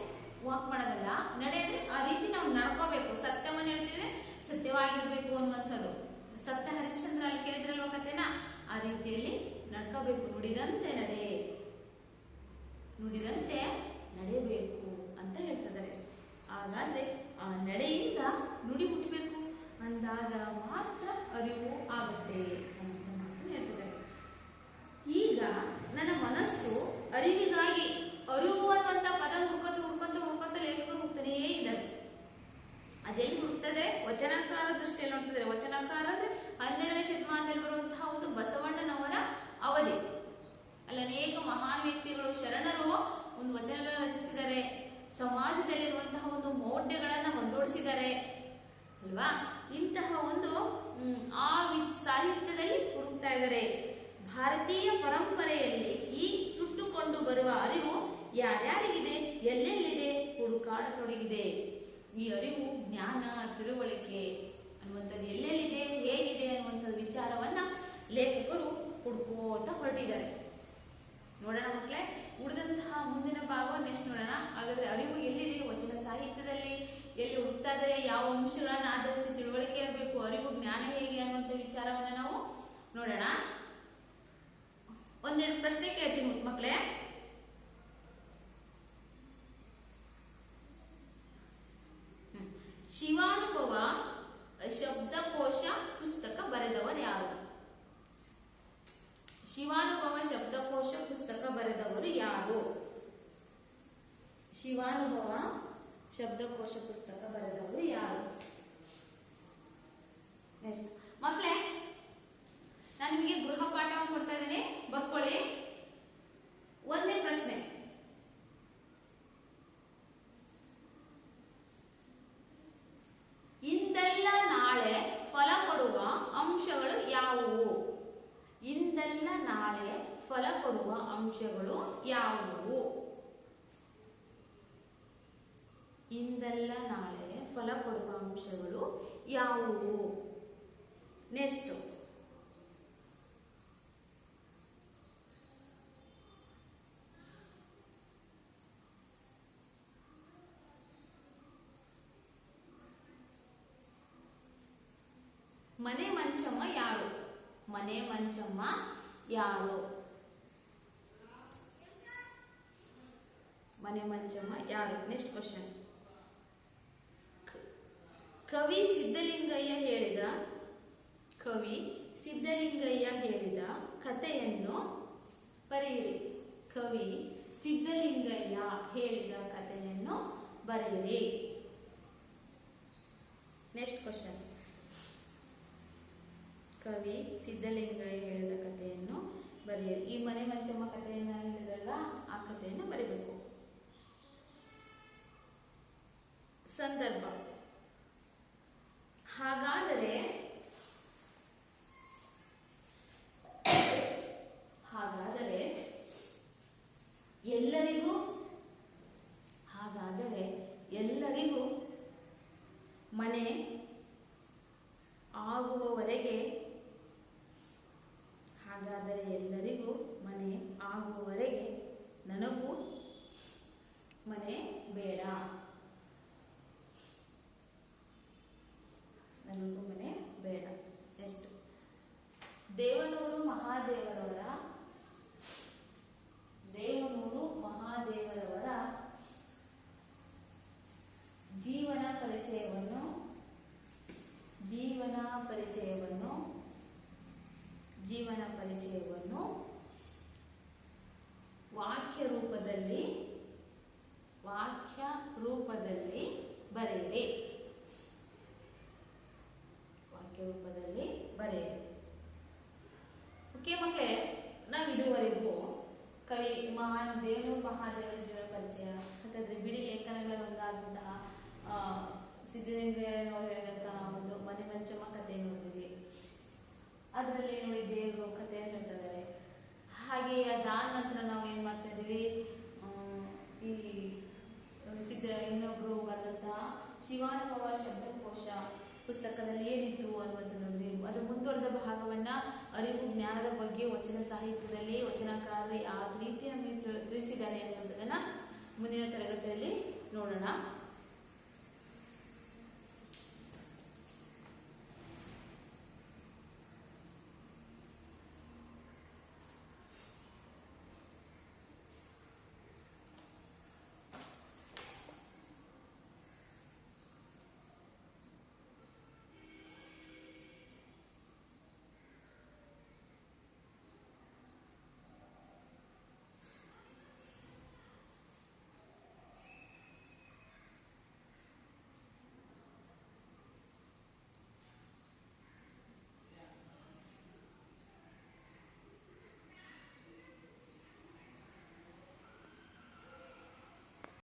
ವಾಕ್ ಮಾಡೋದಲ್ಲ, ನಡೆ ಅಂದ್ರೆ ಆ ರೀತಿ ನಾವು ನಡ್ಕೋಬೇಕು. ಸತ್ಯವನ್ನ ಹೇಳ್ತೀವಿ, ಸತ್ಯವಾಗಿರ್ಬೇಕು ಅನ್ನುವಂಥದ್ದು. ಸತ್ಯ ಹರಿಶ್ಚಂದ್ರ ಅಲ್ಲಿ ಕೇಳಿದ್ರಲ್ವ ಕಥೆನ, ಆ ರೀತಿಯಲ್ಲಿ ನಡ್ಕೋಬೇಕು. ನುಡಿದಂತೆ ನಡೆ, ನುಡಿದಂತೆ ನಡೆಯಬೇಕು ಅಂತ ಹೇಳ್ತಿದ್ದಾರೆ. ಹಾಗಾದ್ರೆ ಆ ನಡೆಯಿಂದ ನುಡಿ ಹುಟ್ಟಬೇಕು ಅಂದಾಗ ಮಾತ್ರ ಅರಿವು ಆಗುತ್ತೆ ಅಂತ ಹೇಳ್ತಿದ್ದಾರೆ. ಈಗ ನನ್ನ ಮನಸ್ಸು ಅರಿವಿಗಾಗಿ ಅರಿವು ಅನ್ನುವಂತ ಪದ ಹುಡ್ಕೊಂತ ಲೇಖಕರು ಹುಡ್ತಾನೇ ಇದ್ದಾರೆ. ಅದೆಲ್ಲಿ ಹುಡುಕ್ತದೆ? ವಚನಕಾರ ದೃಷ್ಟಿಯಲ್ಲಿ ನೋಡ್ತಿದ್ದಾರೆ. ವಚನಕಾರ ಅಂದ್ರೆ 12ನೇ ಶತಮಾನದಲ್ಲಿ ಬರುವಂತಹ ಒಂದು ಬಸವಣ್ಣನವರ ಅವಧಿ. ಅಲ್ಲಿ ಅನೇಕ ಮಹಾನ್ ವ್ಯಕ್ತಿಗಳು, ಶರಣರು ಒಂದು ವಚನಗಳನ್ನು ರಚಿಸಿದ್ದಾರೆ, ಸಮಾಜದಲ್ಲಿರುವಂತಹ ಒಂದು ಮೌಢ್ಯಗಳನ್ನ ಹೊರದೋಡಿಸಿದ್ದಾರೆ ಅಲ್ವಾ? ಇಂತಹ ಒಂದು ಆ ಸಾಹಿತ್ಯದಲ್ಲಿ ಹುಡುಕ್ತಾ ಇದ್ದಾರೆ. ಭಾರತೀಯ ಪರಂಪರೆಯಲ್ಲಿ ಈ ಸುಟ್ಟುಕೊಂಡು ಬರುವ ಅರಿವು ಯಾರ್ಯಾರಿಗಿದೆ, ಎಲ್ಲೆಲ್ಲಿದೆ ಹುಡುಕಾಡತೊಡಗಿದೆ. ಈ ಅರಿವು, ಜ್ಞಾನ, ತಿಳುವಳಿಕೆ ಅನ್ನುವಂಥದ್ದು ಎಲ್ಲೆಲ್ಲಿದೆ, ಹೇಗಿದೆ ಅನ್ನುವಂಥದ್ದು ವಿಚಾರವನ್ನ ಲೇಖಕರು ಹುಡುಕೋತ ಹೊರಟಿದ್ದಾರೆ. ನೋಡೋಣ ಮಕ್ಕಳೇ, ಉಳಿದಂತಹ ಮುಂದಿನ ಭಾಗವನ್ನು ನೆಕ್ಸ್ಟ್ ನೋಡೋಣ. ಹಾಗಾದ್ರೆ ಅರಿವು ಎಲ್ಲಿದೆ, ವಚನ ಸಾಹಿತ್ಯದಲ್ಲಿ ಎಲ್ಲಿ ಹುಡುಕ್ತಾ ಇದ್ದಾರೆ, ಯಾವ ಅಂಶಗಳನ್ನ ಆಧರಿಸಿ ತಿಳುವಳಿಕೆ ಇರಬೇಕು, ಅರಿವು ಜ್ಞಾನ ಹೇಗೆ ಅನ್ನುವಂಥ ವಿಚಾರವನ್ನ ನಾವು ನೋಡೋಣ. ಒಂದೆರಡು ಪ್ರಶ್ನೆ ಕೇಳ್ತೀನಿ ಮಕ್ಕಳೇ. ಶಿವಾನುಭವ ಶಬ್ದಕೋಶ ಪುಸ್ತಕ ಬರೆದವರು ಯಾರು? ಶಿವಾನುಭವ ಶಬ್ದಕೋಶ ಪುಸ್ತಕ ಬರೆದವರು ಯಾರು? ಶಿವಾನುಭವ ಶಬ್ದಕೋಶ ಪುಸ್ತಕ ಬರೆದವರು ಯಾರು? ಮಕ್ಕಳೇ, ನಾನು ನಿಮಗೆ ಗೃಹ ಪಾಠವನ್ನು ಕೊಡ್ತಾ ಇದ್ದೀನಿ, ಬರ್ಕೊಳ್ಳಿ. ಒಂದೇ ಪ್ರಶ್ನೆ, ಇಂದೆಲ್ಲ ನಾಳೆ ಫಲ ಕೊಡುವ ಅಂಶಗಳು ಯಾವುವು? ಇಂದೆಲ್ಲ ನಾಳೆ ಫಲ ಕೊಡುವ ಅಂಶಗಳು ಯಾವುವು? ಇಂದೆಲ್ಲ ನಾಳೆ ಫಲ ಕೊಡುವ ಅಂಶಗಳು ಯಾವುವು? ನೆಕ್ಸ್ಟ್, ಮನೆ ಮಂಚಮ್ಮ ಯಾರು? ಮನೆ ಮಂಚಮ್ಮ ಯಾರು? ಮನೆ ಮಂಚಮ್ಮ ಯಾರು? Next question. ಕವಿ ಸಿದ್ಧಲಿಂಗಯ್ಯ ಹೇಳಿದ ಕಥೆಯನ್ನು ಬರೆಯಿರಿ. ಕವಿ ಸಿದ್ಧಲಿಂಗಯ್ಯ ಹೇಳಿದ ಕಥೆಯನ್ನು ಬರೆಯಿರಿ. Next question. ಕವಿ ಸಿದ್ಧಲಿಂಗಯ್ಯ ಹೇಳಿದ ಕಥೆಯನ್ನು ಬರೆಯಿರಿ. ಈ ಮನೆ ಮಂಚಮ್ಮ ಕಥೆಯನ್ನು ಹೇಳಿದ್ರಲ್ಲ, ಆ ಕಥೆಯನ್ನು ಬರೀಬೇಕು. ಸಂದರ್ಭ. ಹಾಗಾದರೆ ಎಲ್ಲರಿಗೂ ಮನೆ ಆಗುವವರೆಗೆ ನನಗೂ ಮನೆ ಬೇಡ. ಎಷ್ಟು? ದೇವನೂರು ಮಹಾದೇವರವರ ಜೀವನ ಪರಿಚಯವನ್ನು ವಾಕ್ಯ ರೂಪದಲ್ಲಿ ಬರೆಯಿರಿ. ಓಕೆ ಮಕ್ಕಳೇ, ನಾವು ಇದುವರೆಗೂ ಕವಿ ದೇವನೂರು ಮಹಾದೇವರ ಜೀವನ ಪರಿಚಯ, ಹಾಗಾದ್ರೆ ಬಿಡಿ ಲೇಖನಗಳಲ್ಲಿ ಒಂದಾದಂತಹ ಸಿದ್ಧಲಿಂಗಯ್ಯನವರು ಹೇಳಿದಂತಹ ಒಂದು ಮನೆ ಮಂಚಮ್ಮ ಕಥೆ ನೋಡಿದ್ವಿ. ಅದರಲ್ಲಿ ನೋಡಿ ದೇವರು ಕಥೆಯನ್ನು ಹೇಳ್ತಿದ್ದಾರೆ. ಹಾಗೆ ಅದಾದ ನಂತರ ನಾವು ಏನ್ ಮಾಡ್ತಾ ಇದೀವಿ, ಈ ಇನ್ನೊಬ್ರು ಬರೆದಂತಹ ಶಿವಾನುಭವ ಶಬ್ದಕೋಶ ಪುಸ್ತಕದಲ್ಲಿ ಏನಿತ್ತು ಅನ್ನುವಂಥದ್ದು, ಅದರ ಮುಂದುವರೆದ ಭಾಗವನ್ನ ಅರಿವು ಜ್ಞಾನದ ಬಗ್ಗೆ ವಚನ ಸಾಹಿತ್ಯದಲ್ಲಿ ವಚನಕಾರರು ಯಾವ ರೀತಿ ನಮಗೆ ತಿಳಿಸಿದ್ದಾರೆ ಅನ್ನುವಂಥದ್ದನ್ನ ಮುಂದಿನ ತರಗತಿಯಲ್ಲಿ ನೋಡೋಣ.